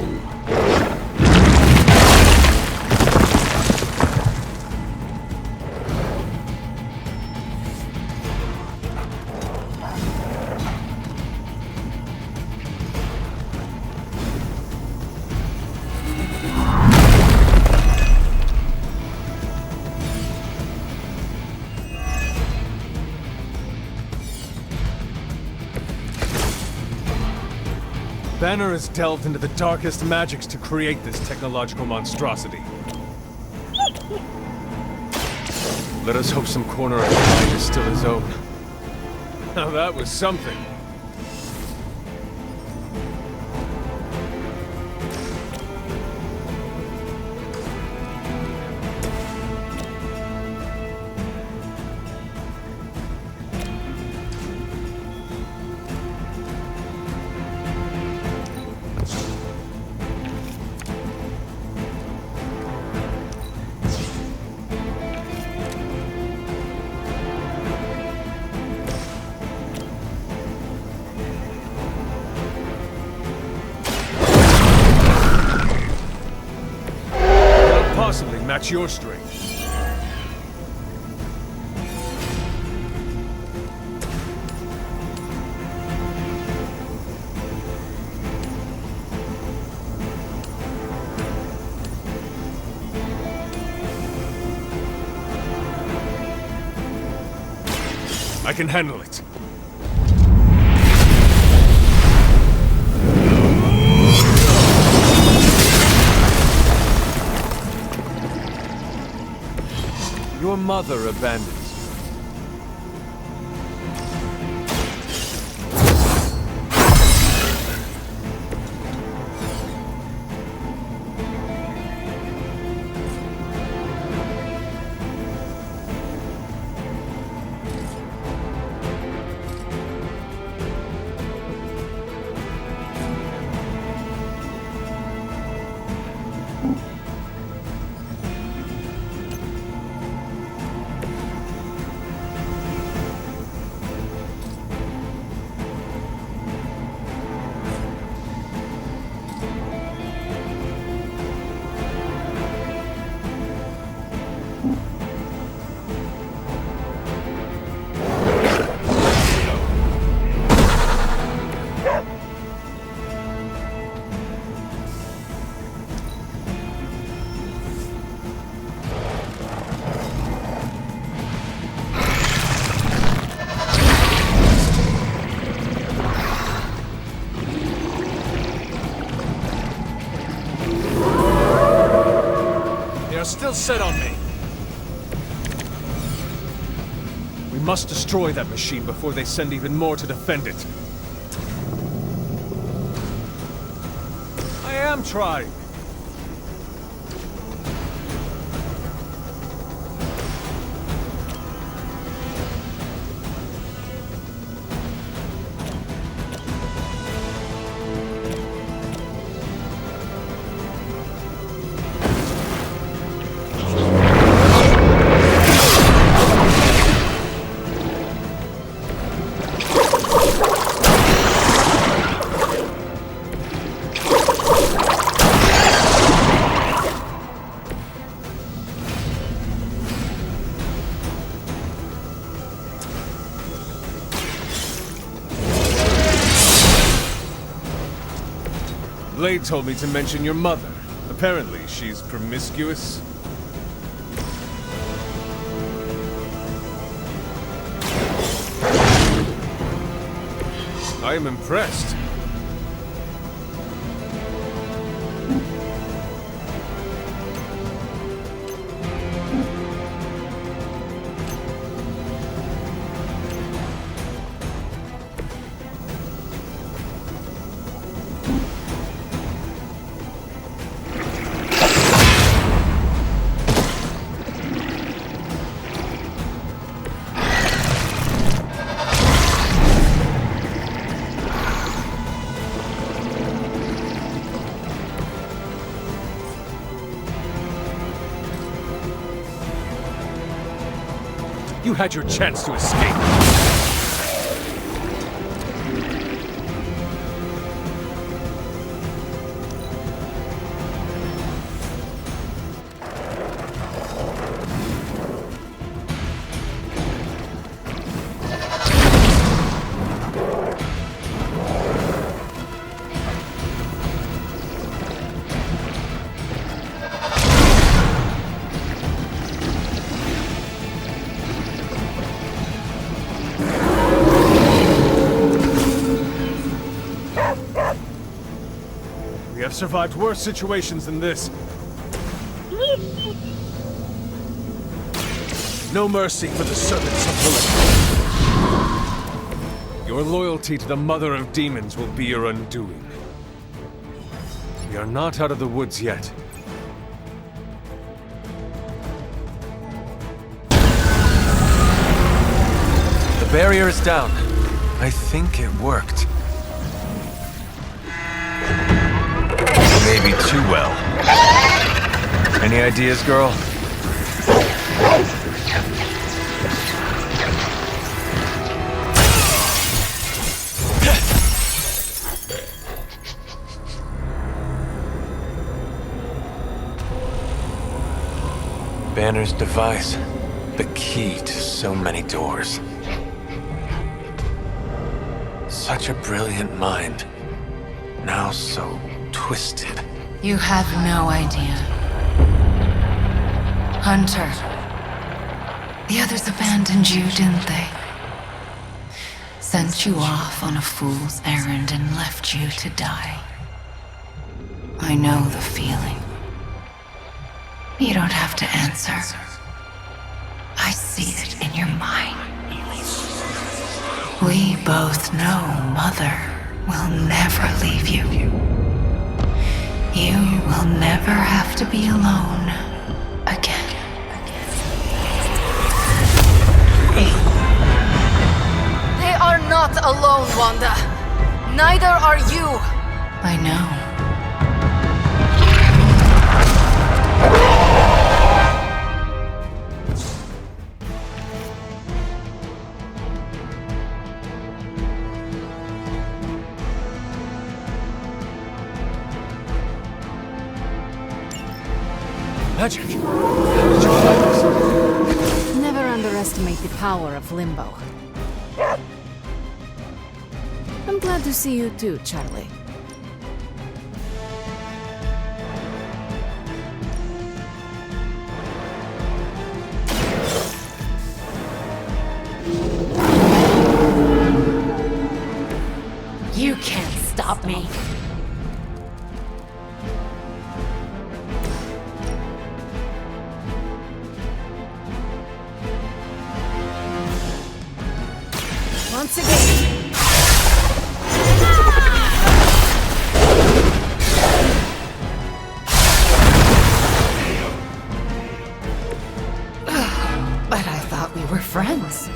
Banner has delved into the darkest magics to create this technological monstrosity. Let us hope some corner of the mind is still his own. Now that was something. Possibly match your strength. I can handle it. Your mother abandons you. Still set on me. We must destroy that machine before they send even more to defend it. I am trying. Blade told me to mention your mother. Apparently, she's promiscuous. I am impressed. You had your chance to escape. We have survived worse situations than this. No mercy for the servants of Lilith. Your loyalty to the Mother of Demons will be your undoing. We are not out of the woods yet. The barrier is down. I think it worked. Maybe too well. Any ideas, girl? Banner's device. The key to so many doors. Such a brilliant mind. Now so twisted. You have no idea. Hunter. The others abandoned you, didn't they? Sent you off on a fool's errand and left you to die. I know the feeling. You don't have to answer. see it in your mind. We both know Mother will never leave you. You will never have to be alone again. They are not alone, Wanda. Neither are you. I know. Magic! How did you find this? Never underestimate the power of Limbo. I'm glad to see you too, Charlie. You can't stop me. Once again. But I thought we were friends.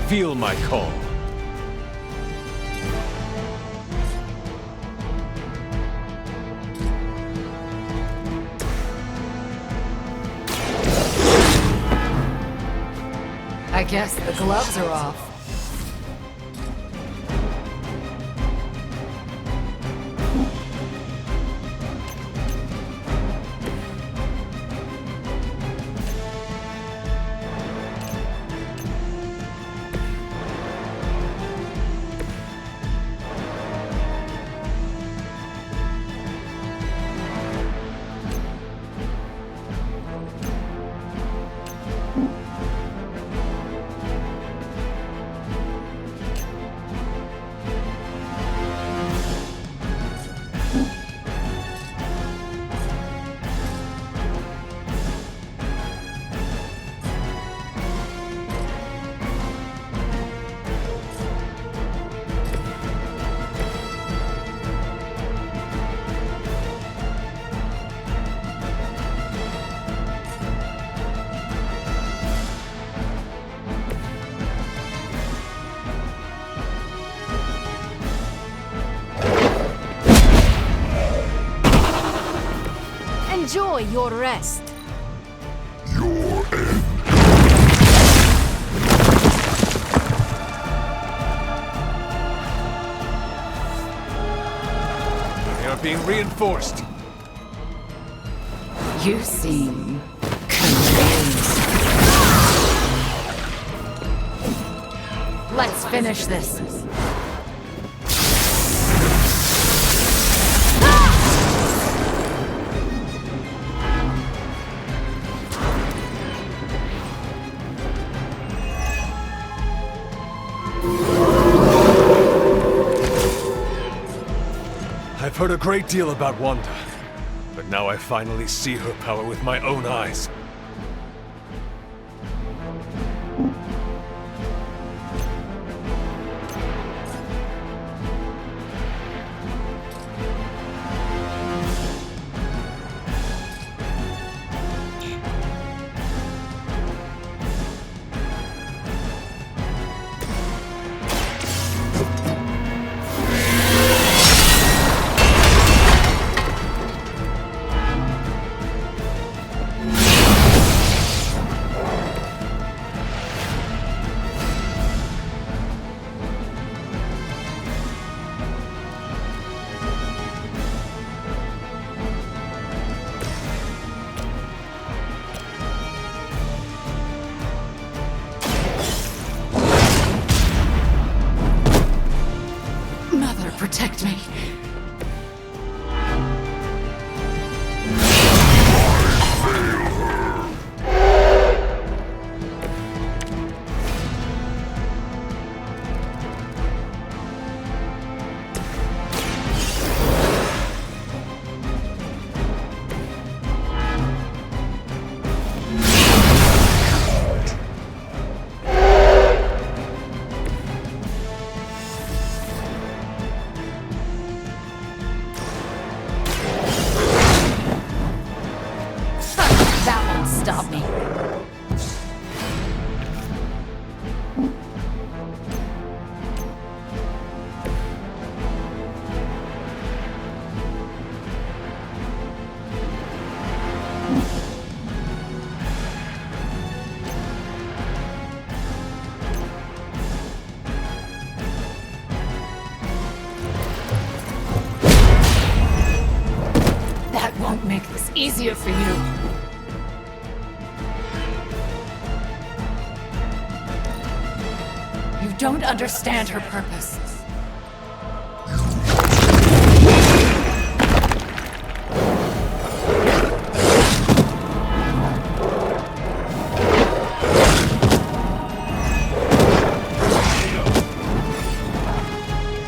Feel my call. I guess the gloves are off. Enjoy your rest. Your end. They are being reinforced. You seem convinced. Let's finish this. I've heard a great deal about Wanda, but now I finally see her power with my own eyes. That won't make this easier for you. You don't understand her purpose.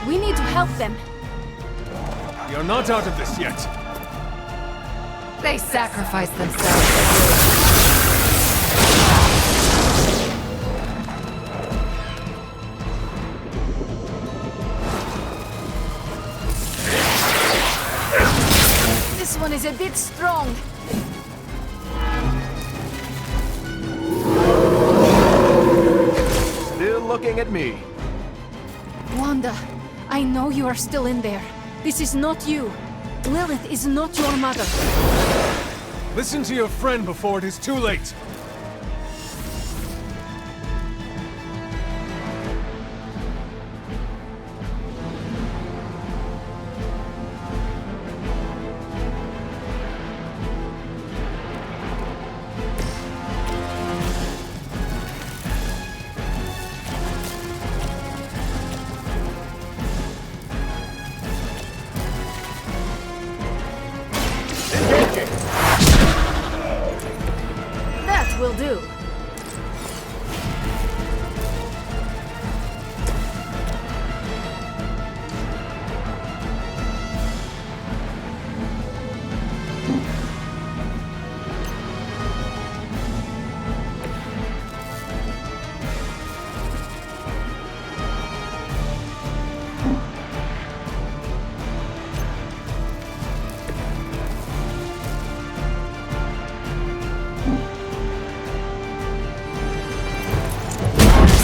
We need to help them. You're not out of this yet. They sacrificed themselves for you. This one is a bit strong. Still looking at me. Wanda, I know you are still in there. This is not you. Lilith is not your mother. Listen to your friend before it is too late. That will do.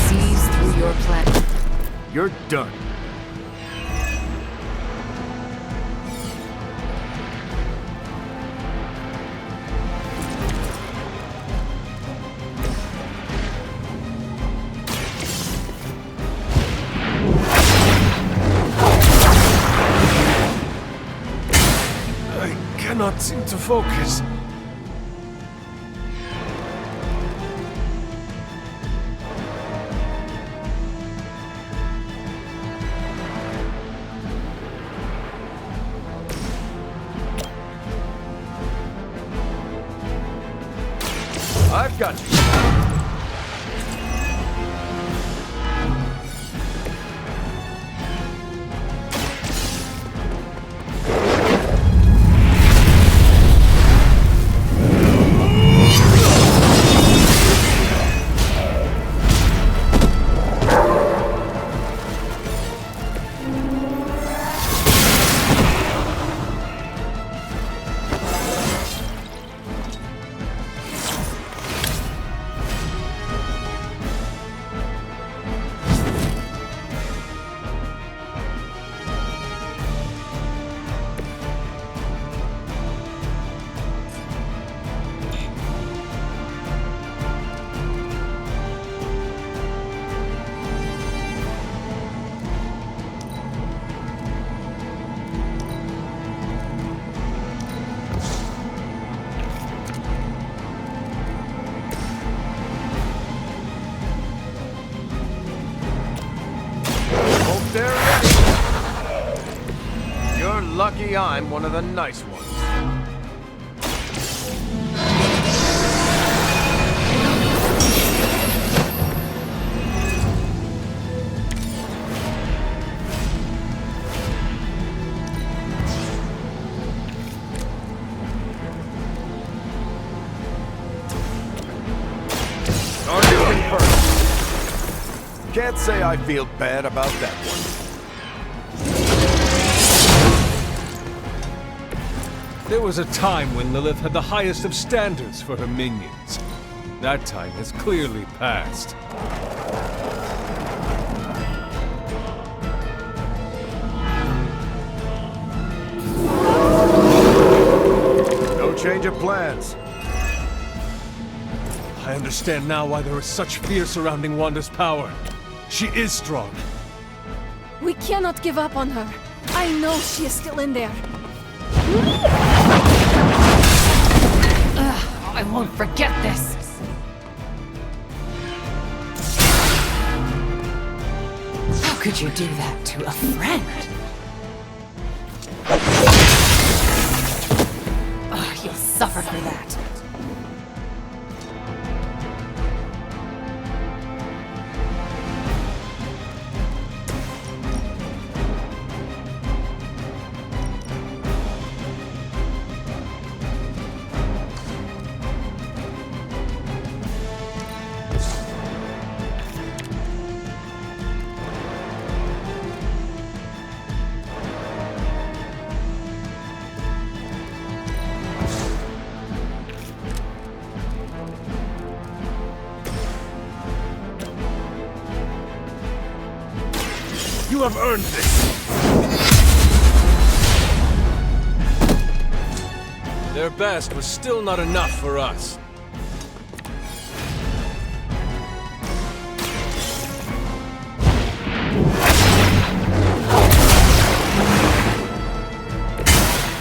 Sees through your plan. You're done. I cannot seem to focus. I've got you. They're ready. You're lucky I'm one of the nice ones. Start moving first. Can't say I feel bad about that one. There was a time when Lilith had the highest of standards for her minions. That time has clearly passed. change of plans. I understand now why there is such fear surrounding Wanda's power. She is strong. We cannot give up on her. I know she is still in there. I won't forget this. How could you do that to a friend? You'll suffer for that. You have earned this! Their best was still not enough for us.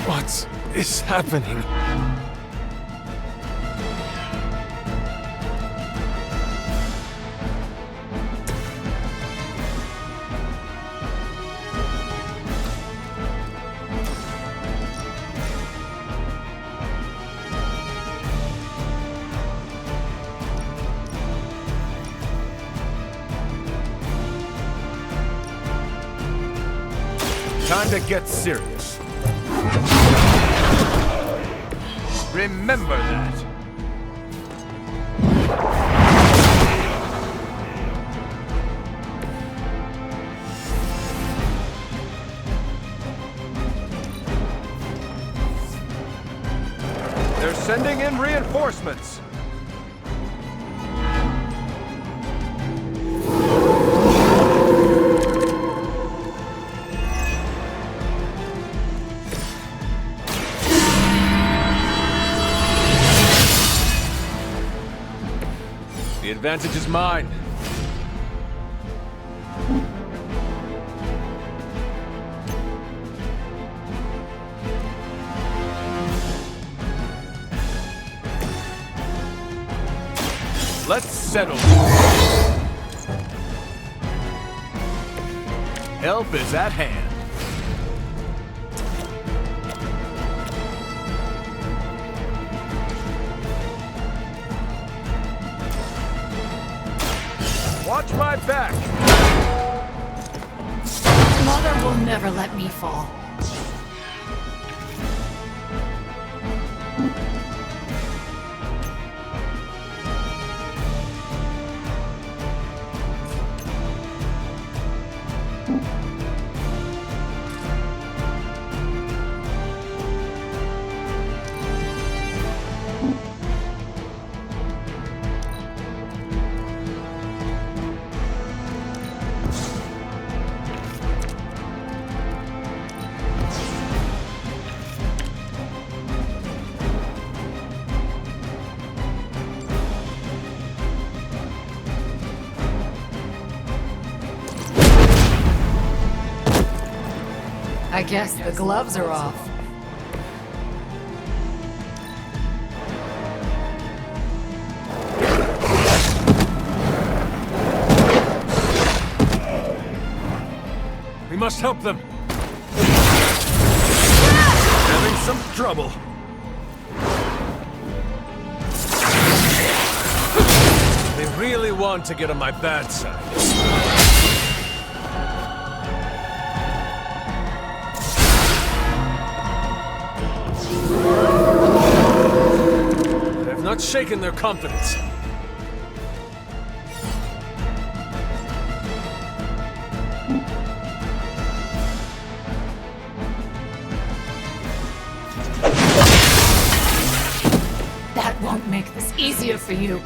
What is happening? Time to get serious. Remember that. They're sending in reinforcements. The advantage is mine. Let's settle. Help is at hand. Watch my back! Mother will never let me fall. I guess the gloves are off. We must help them. Having some trouble. They really want to get on my bad side. I have not shaken their confidence. That won't make this easier for you.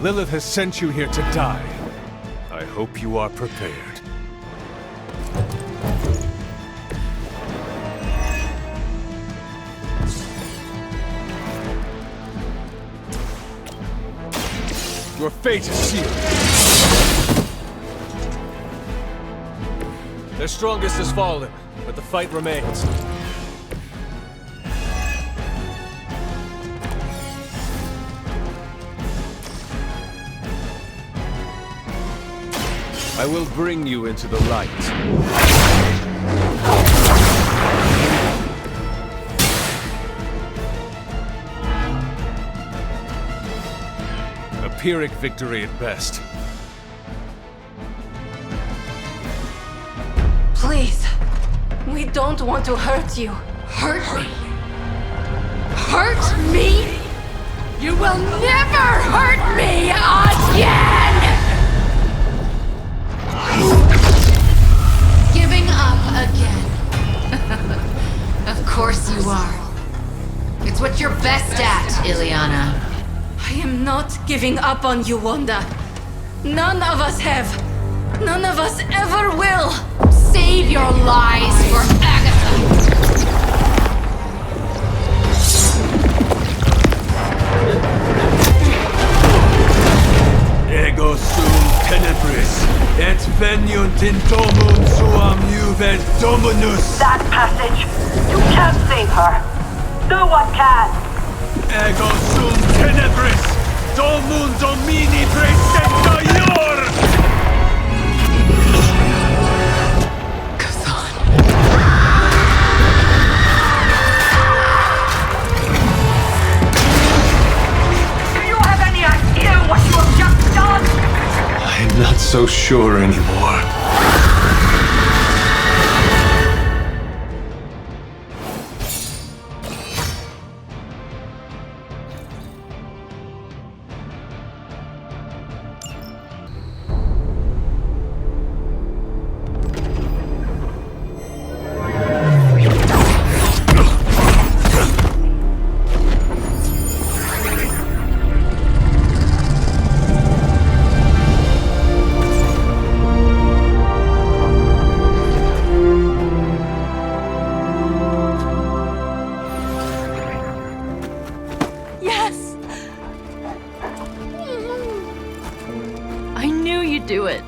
Lilith has sent you here to die. I hope you are prepared. Your fate is sealed. Their strongest has fallen, but the fight remains. I will bring you into the light. A Pyrrhic victory at best. Please. We don't want to hurt you. Hurt me? Hurt me? You will never hurt me again! Giving up again. Of course you are. It's what you're best at, Ileana. I am not giving up on you, Wanda. None of us have. None of us ever will. Save your lies for Agatha. Ego sum tenebris, et veniunt in domum suam juve dominus. That passage! You can't save her! No one can! Ego sum tenebris, domum domini praesenta ior! What you have just done! I'm not so sure anymore. Do it.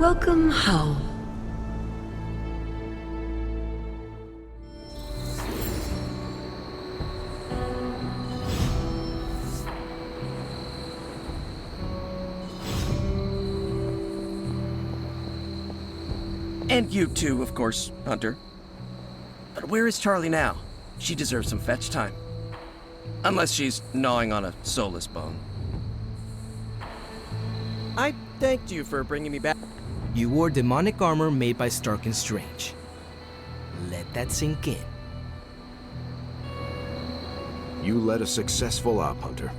Welcome home. And you too, of course, Hunter. But where is Charlie now? She deserves some fetch time. Unless she's gnawing on a soulless bone. I thanked you for bringing me back. You wore demonic armor made by Stark and Strange. Let that sink in. You led a successful op, Hunter.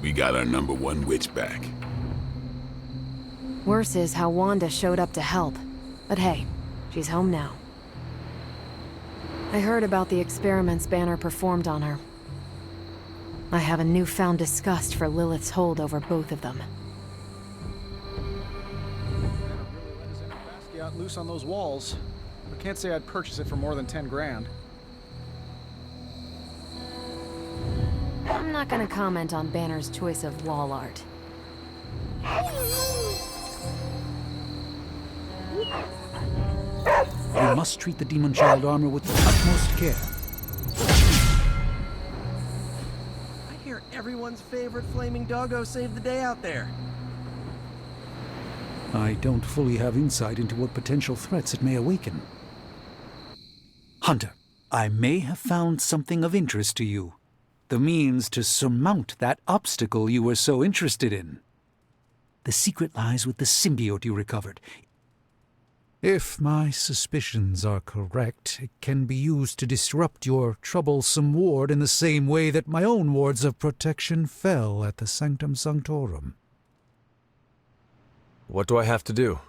We got our #1 witch back. Worse is how Wanda showed up to help. But hey, she's home now. I heard about the experiments Banner performed on her. I have a newfound disgust for Lilith's hold over both of them. Basquiat loose on those walls. I can't say I'd purchase it for more than 10 grand. I'm not gonna comment on Banner's choice of wall art. You must treat the Demon Child armor with the utmost care. I hear everyone's favorite flaming doggo saved the day out there. I don't fully have insight into what potential threats it may awaken. Hunter, I may have found something of interest to you. The means to surmount that obstacle you were so interested in. The secret lies with the symbiote you recovered. If my suspicions are correct, it can be used to disrupt your troublesome ward in the same way that my own wards of protection fell at the Sanctum Sanctorum. What do I have to do?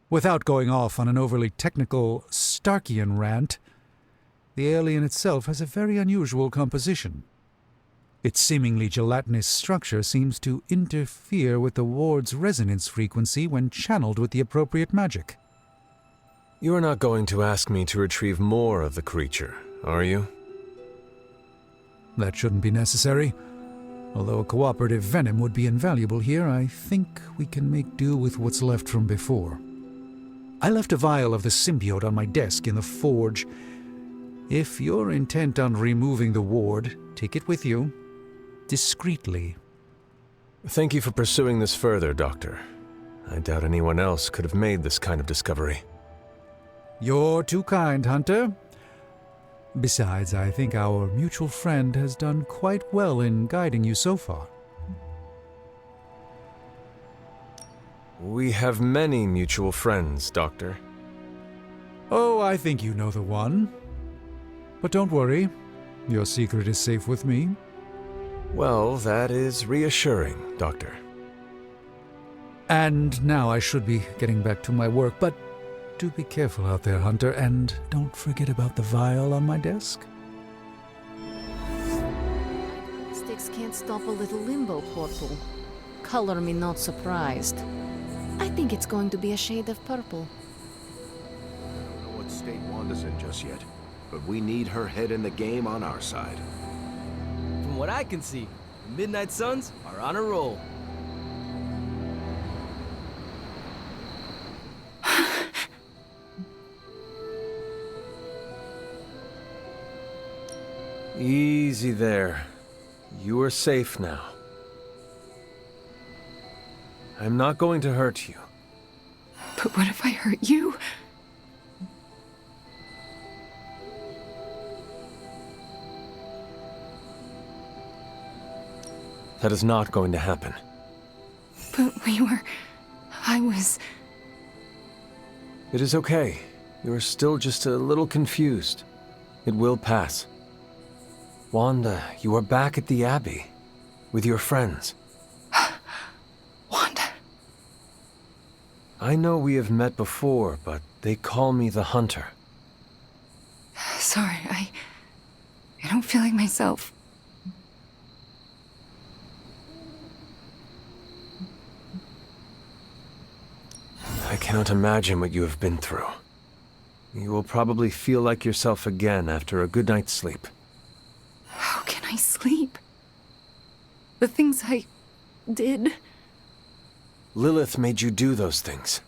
Without going off on an overly technical Starkian rant, The alien itself has a very unusual composition. Its seemingly gelatinous structure seems to interfere with the ward's resonance frequency when channeled with the appropriate magic. You're not going to ask me to retrieve more of the creature, are you? That shouldn't be necessary. Although a cooperative venom would be invaluable here, I think we can make do with what's left from before. I left a vial of the symbiote on my desk in the forge. If you're intent on removing the ward, take it with you. Discreetly. Thank you for pursuing this further, Doctor. I doubt anyone else could have made this kind of discovery. You're too kind, Hunter. Besides, I think our mutual friend has done quite well in guiding you so far. We have many mutual friends, Doctor. Oh, I think you know the one. But don't worry, your secret is safe with me. Well, that is reassuring, Doctor. And now I should be getting back to my work, but do be careful out there, Hunter, and don't forget about the vial on my desk. Sticks can't stop a little limbo portal. Color me not surprised. I think it's going to be a shade of purple. I don't know what state Wanda's in just yet, but we need her head in the game on our side. From what I can see, the Midnight Suns are on a roll. Easy there. You are safe now. I'm not going to hurt you. But what if I hurt you? That is not going to happen. But I was... It is okay. You are still just a little confused. It will pass. Wanda, you are back at the Abbey. With your friends. Wanda. I know we have met before, but they call me the Hunter. Sorry, I don't feel like myself. I cannot imagine what you have been through. You will probably feel like yourself again after a good night's sleep. How can I sleep? The things I did... Lilith made you do those things.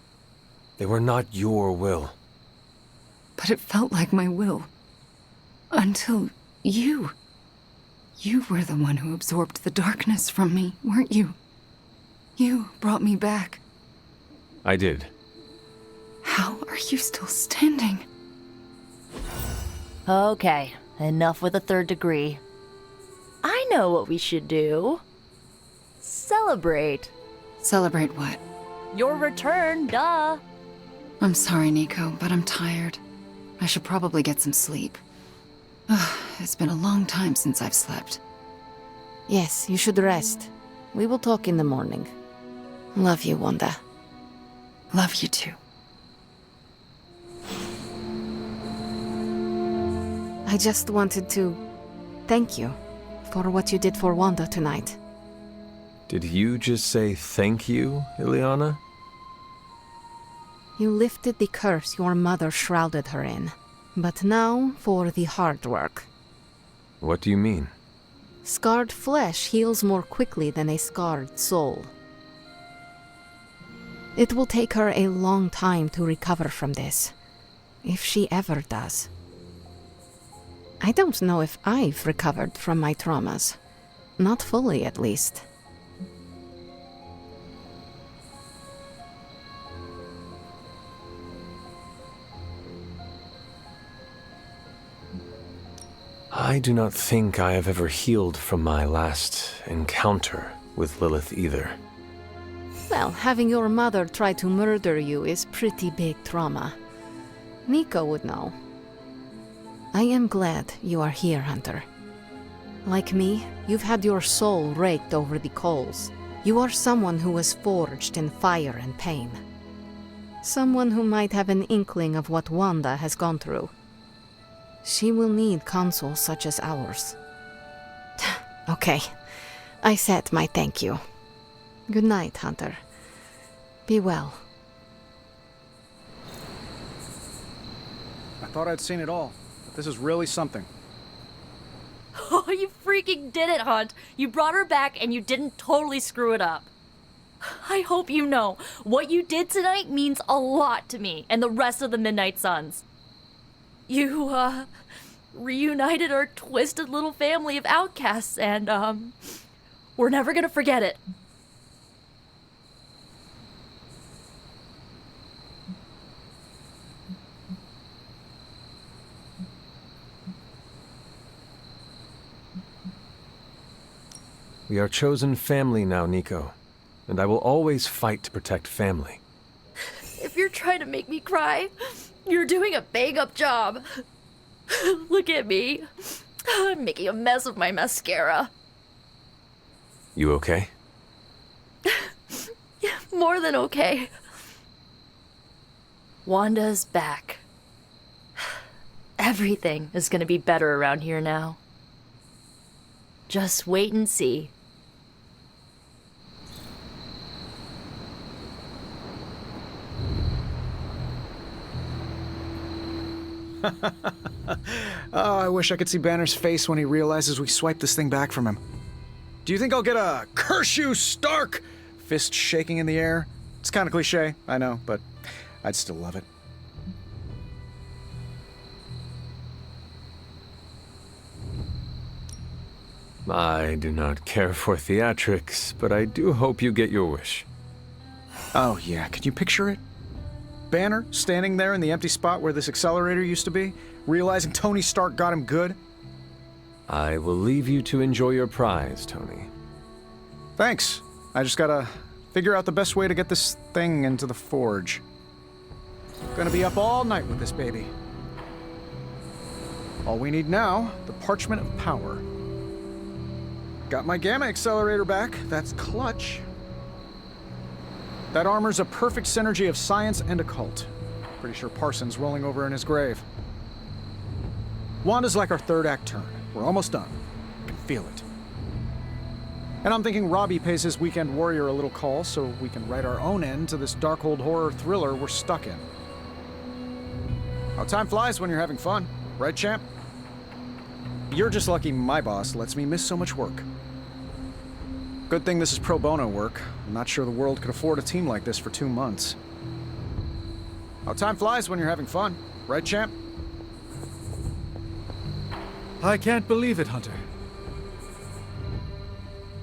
They were not your will. But it felt like my will. Until you. You were the one who absorbed the darkness from me, weren't you? You brought me back. I did. How are you still standing? Okay, enough with the third degree. I know what we should do. Celebrate. Celebrate what? Your return, duh. I'm sorry, Nico, but I'm tired. I should probably get some sleep. It's been a long time since I've slept. Yes, you should rest. We will talk in the morning. Love you, Wanda. Love you too. I just wanted to thank you for what you did for Wanda tonight. Did you just say thank you, Ileana? You lifted the curse your mother shrouded her in. But now for the hard work. What do you mean? Scarred flesh heals more quickly than a scarred soul. It will take her a long time to recover from this, if she ever does. I don't know if I've recovered from my traumas. Not fully, at least. I do not think I have ever healed from my last encounter with Lilith either. Well, having your mother try to murder you is pretty big trauma. Nico would know. I am glad you are here, Hunter. Like me, you've had your soul raked over the coals. You are someone who was forged in fire and pain. Someone who might have an inkling of what Wanda has gone through. She will need consoles such as ours. Okay, I said my thank you. Good night, Hunter. Be well. I thought I'd seen it all, but this is really something. Oh, you freaking did it, Hunt. You brought her back and you didn't totally screw it up. I hope you know, what you did tonight means a lot to me and the rest of the Midnight Suns. You, reunited our twisted little family of outcasts and, we're never gonna forget it. We are chosen family now, Nico. And I will always fight to protect family. If you're trying to make me cry, you're doing a bang-up job. Look at me. I'm making a mess of my mascara. You okay? More than okay. Wanda's back. Everything is gonna be better around here now. Just wait and see. Oh, I wish I could see Banner's face when he realizes we swiped this thing back from him. Do you think I'll get a "Curse you, Stark!" fist shaking in the air? It's kind of cliche, I know, but I'd still love it. I do not care for theatrics, but I do hope you get your wish. Oh yeah, can you picture it? Banner standing there in the empty spot where this accelerator used to be, realizing Tony Stark got him good. I will leave you to enjoy your prize, Tony. Thanks. I just gotta figure out the best way to get this thing into the forge. Gonna be up all night with this baby. All we need now, the parchment of power. Got my gamma accelerator back. That's clutch. That armor's a perfect synergy of science and occult. Pretty sure Parsons rolling over in his grave. Wanda's like our third act turn. We're almost done. I can feel it. And I'm thinking Robbie pays his weekend warrior a little call so we can write our own end to this Darkhold horror thriller we're stuck in. How time flies when you're having fun, right, champ? You're just lucky my boss lets me miss so much work. Good thing this is pro bono work. I'm not sure the world could afford a team like this for 2 months. How time flies when you're having fun, right, champ? I can't believe it, Hunter.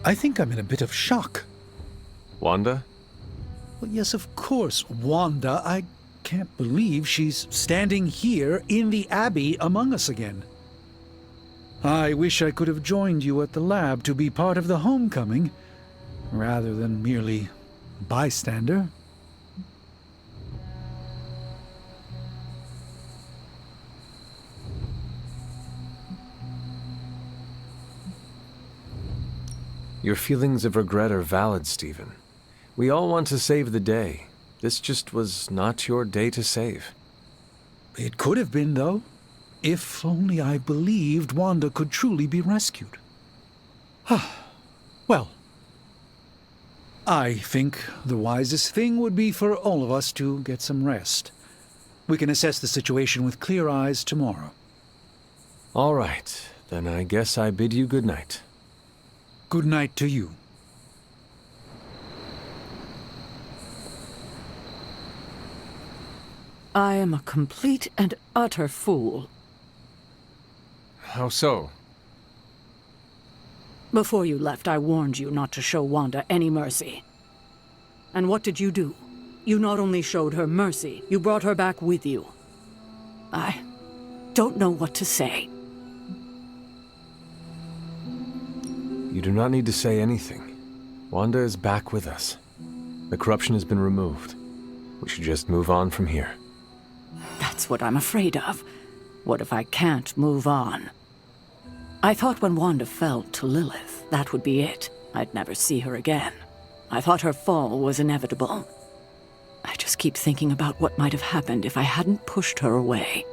I think I'm in a bit of shock. Wanda? Well, yes, of course, Wanda. I can't believe she's standing here in the Abbey among us again. I wish I could have joined you at the lab to be part of the homecoming, rather than merely bystander. Your feelings of regret are valid, Stephen. We all want to save the day. This just was not your day to save. It could have been, though. If only I believed Wanda could truly be rescued. Well, I think the wisest thing would be for all of us to get some rest. We can assess the situation with clear eyes tomorrow. All right, then I guess I bid you good night. Good night to you. I am a complete and utter fool. How so? Before you left, I warned you not to show Wanda any mercy. And what did you do? You not only showed her mercy, you brought her back with you. I don't know what to say. You do not need to say anything. Wanda is back with us. The corruption has been removed. We should just move on from here. That's what I'm afraid of. What if I can't move on? I thought when Wanda fell to Lilith, that would be it. I'd never see her again. I thought her fall was inevitable. I just keep thinking about what might have happened if I hadn't pushed her away.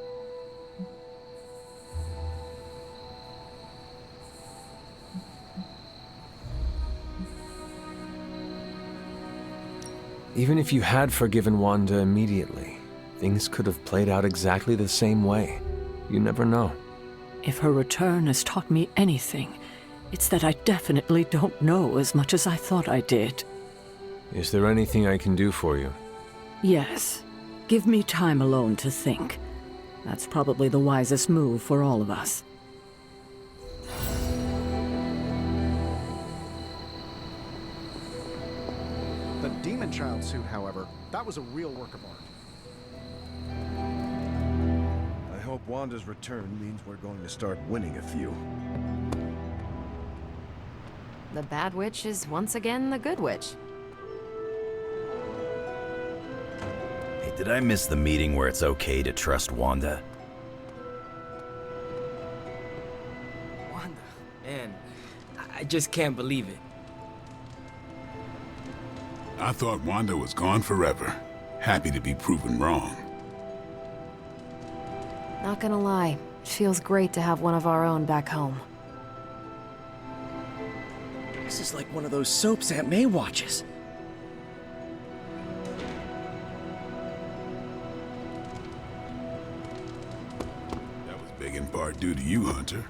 Even if you had forgiven Wanda immediately, things could have played out exactly the same way. You never know. If her return has taught me anything, it's that I definitely don't know as much as I thought I did. Is there anything I can do for you? Yes. Give me time alone to think. That's probably the wisest move for all of us. The Demon Child suit, however, that was a real work of art. I hope Wanda's return means we're going to start winning a few. The bad witch is once again the good witch. Hey, did I miss the meeting where it's okay to trust Wanda? Wanda, man, I just can't believe it. I thought Wanda was gone forever. Happy to be proven wrong. Not gonna lie, it feels great to have one of our own back home. This is like one of those soaps Aunt May watches. That was big in part due to you, Hunter.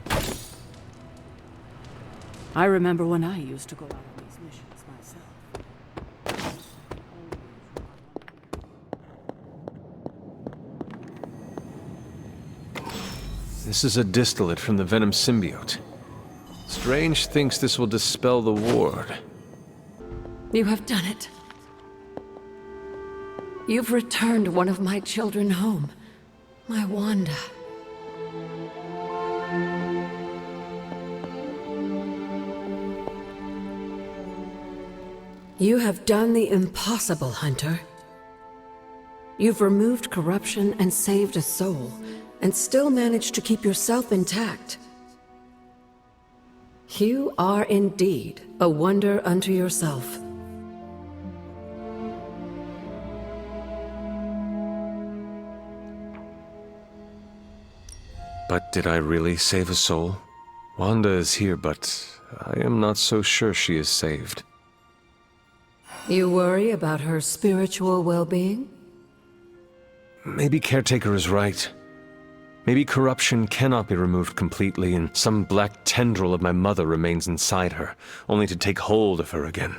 I remember when I used to go out on these missions myself. This is a distillate from the Venom symbiote. Strange thinks this will dispel the ward. You have done it. You've returned one of my children home. My Wanda. You have done the impossible, Hunter. You've removed corruption and saved a soul, and still managed to keep yourself intact. You are indeed a wonder unto yourself. But did I really save a soul? Wanda is here, but I am not so sure she is saved. You worry about her spiritual well-being? Maybe Caretaker is right. Maybe corruption cannot be removed completely, and some black tendril of my mother remains inside her, only to take hold of her again.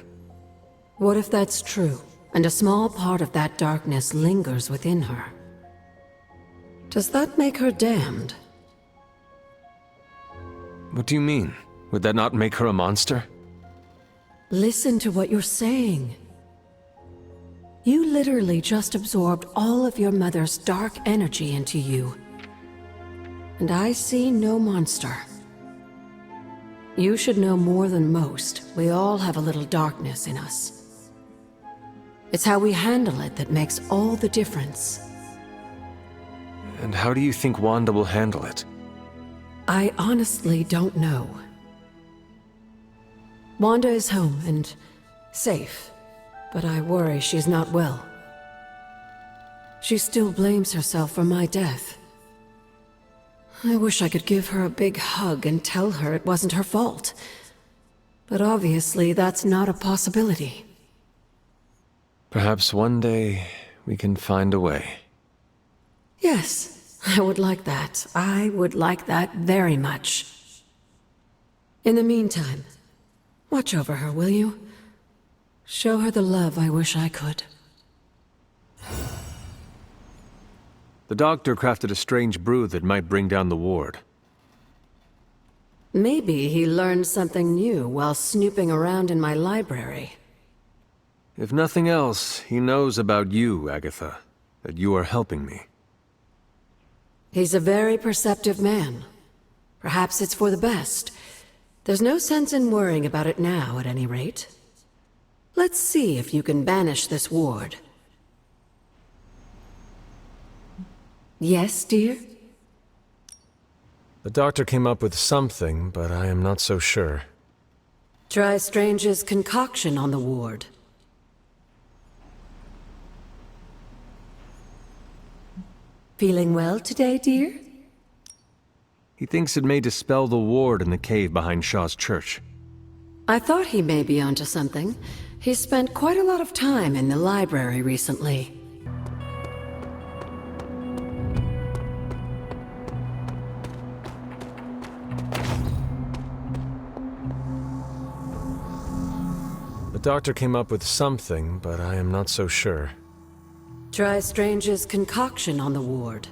What if that's true, and a small part of that darkness lingers within her? Does that make her damned? What do you mean? Would that not make her a monster? Listen to what you're saying. You literally just absorbed all of your mother's dark energy into you. And I see no monster. You should know more than most. We all have a little darkness in us. It's how we handle it that makes all the difference. And how do you think Wanda will handle it? I honestly don't know. Wanda is home and safe, but I worry she's not well. She still blames herself for my death. I wish I could give her a big hug and tell her it wasn't her fault. But obviously that's not a possibility. Perhaps one day we can find a way. Yes, I would like that. I would like that very much. In the meantime, watch over her, will you? Show her the love I wish I could. The doctor crafted a strange brew that might bring down the ward. Maybe he learned something new while snooping around in my library. If nothing else, he knows about you, Agatha. That you are helping me. He's a very perceptive man. Perhaps it's for the best. There's no sense in worrying about it now, at any rate. Let's see if you can banish this ward. Yes, dear? The doctor came up with something, but I am not so sure. Try Strange's concoction on the ward. Feeling well today, dear? He thinks it may dispel the ward in the cave behind Shaw's church. I thought he may be onto something. He spent quite a lot of time in the library recently. The doctor came up with something, but I am not so sure. Try Strange's concoction on the ward.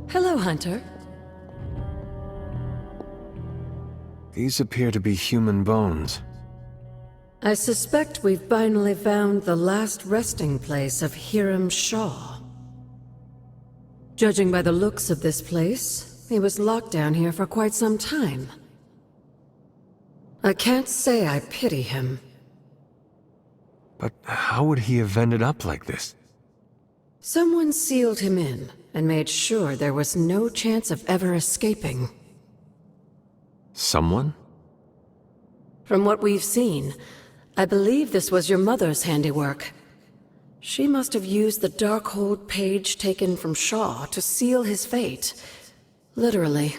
Hello, Hunter. These appear to be human bones. I suspect we've finally found the last resting place of Hiram Shaw. Judging by the looks of this place, he was locked down here for quite some time. I can't say I pity him. But how would he have ended up like this? Someone sealed him in and made sure there was no chance of ever escaping. Someone? From what we've seen, I believe this was your mother's handiwork. She must have used the Darkhold page taken from Shaw to seal his fate. Literally.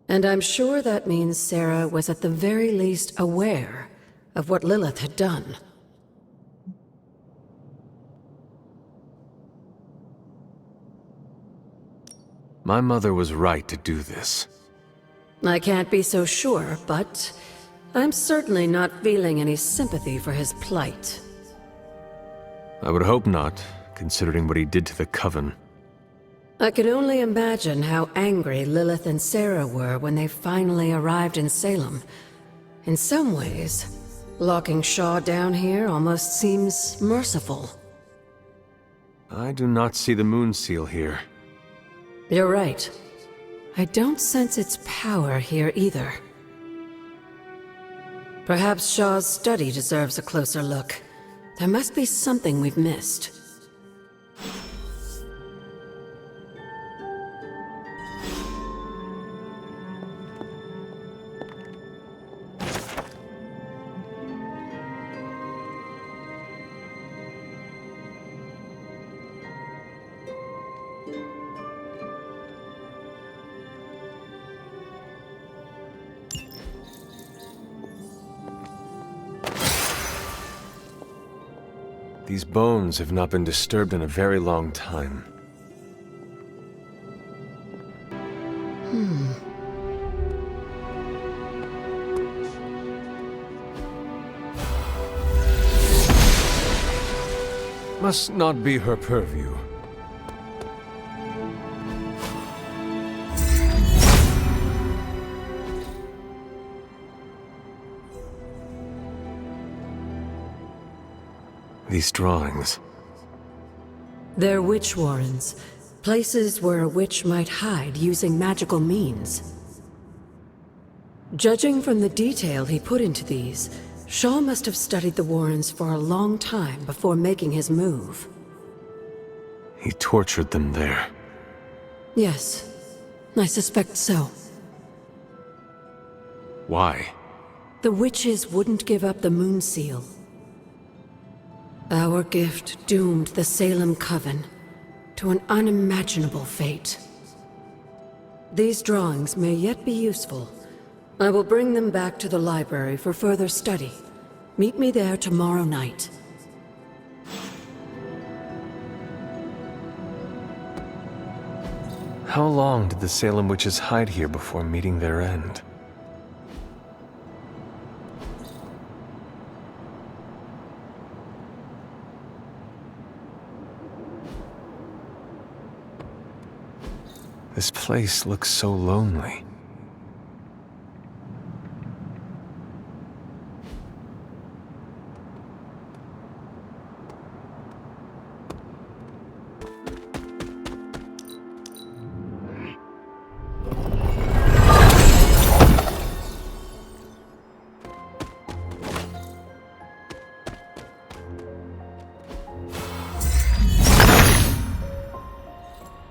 And I'm sure that means Sarah was at the very least aware of what Lilith had done. My mother was right to do this. I can't be so sure, but I'm certainly not feeling any sympathy for his plight. I would hope not, considering what he did to the Coven. I can only imagine how angry Lilith and Sarah were when they finally arrived in Salem. In some ways, locking Shaw down here almost seems merciful. I do not see the moon seal here. You're right. I don't sense its power here either. Perhaps Shaw's study deserves a closer look. There must be something we've missed. These bones have not been disturbed in a very long time. Must not be her purview. These drawings. They're witch warrens, places where a witch might hide using magical means. Judging from the detail he put into these, Shaw must have studied the warrens for a long time before making his move. He tortured them there. Yes, I suspect so. Why? The witches wouldn't give up the moon seal. Our gift doomed the Salem Coven to an unimaginable fate. These drawings may yet be useful. I will bring them back to the library for further study. Meet me there tomorrow night. How long did the Salem witches hide here before meeting their end? This place looks so lonely.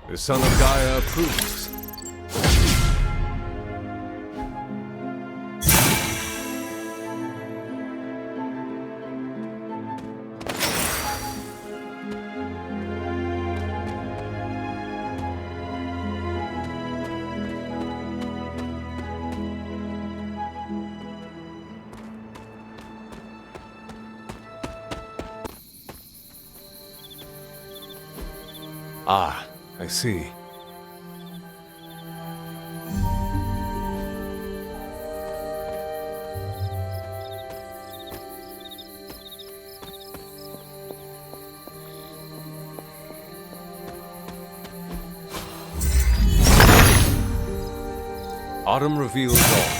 The son of Gaia approves. Ah, I see. Autumn reveals all.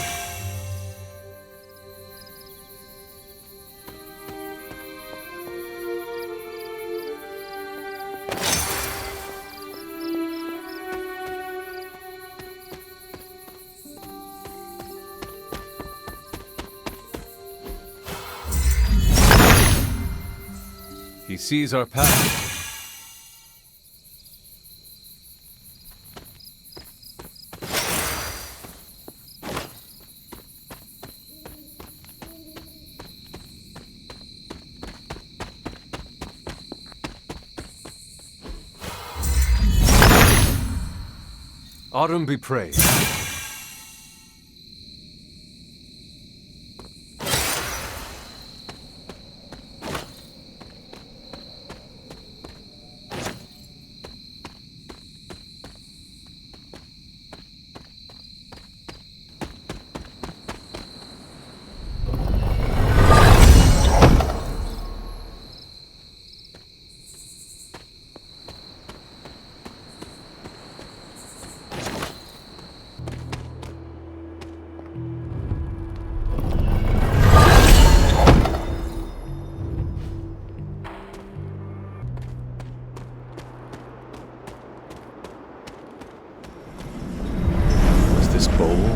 He sees our path. Autumn be praised.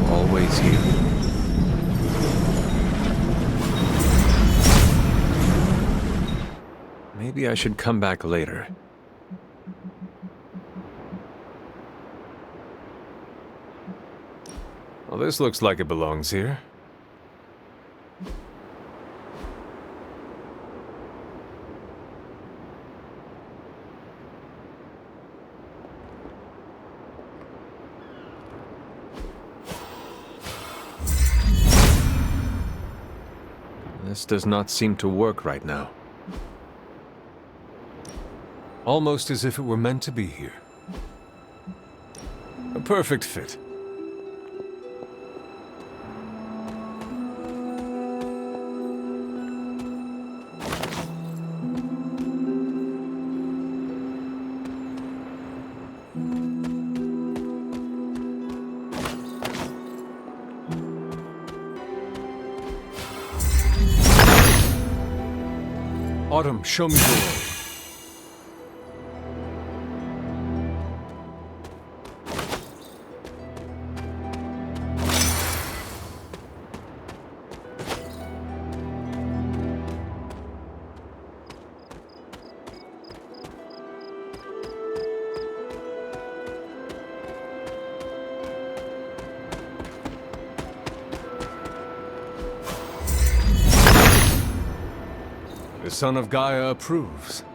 Always here. Maybe I should come back later. Well, this looks like it belongs here. This does not seem to work right now. Almost as if it were meant to be here. A perfect fit. Autumn, show me the way. The son of Gaia approves.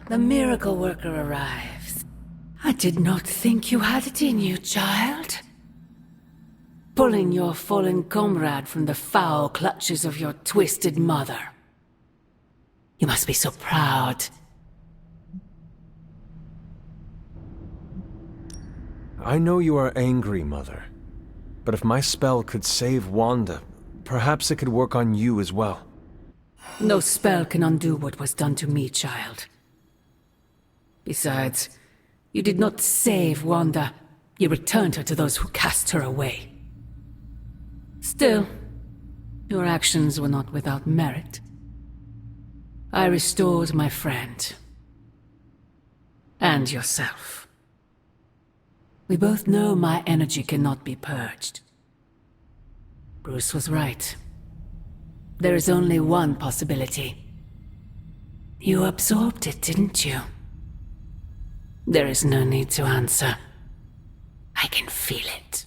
The miracle worker arrives. I did not think you had it in you, child. Pulling your fallen comrade from the foul clutches of your twisted mother. You must be so proud. I know you are angry, Mother. But if my spell could save Wanda, perhaps it could work on you as well. No spell can undo what was done to me, child. Besides, you did not save Wanda. You returned her to those who cast her away. Still, your actions were not without merit. I restored my friend. And yourself. We both know my energy cannot be purged. Bruce was right. There is only one possibility. You absorbed it, didn't you? There is no need to answer. I can feel it.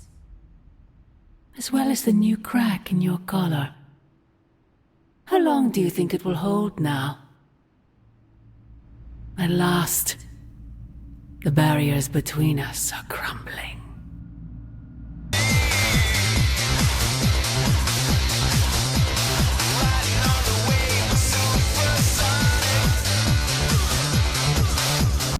As well as the new crack in your collar. How long do you think it will hold now? At last, the barriers between us are crumbling.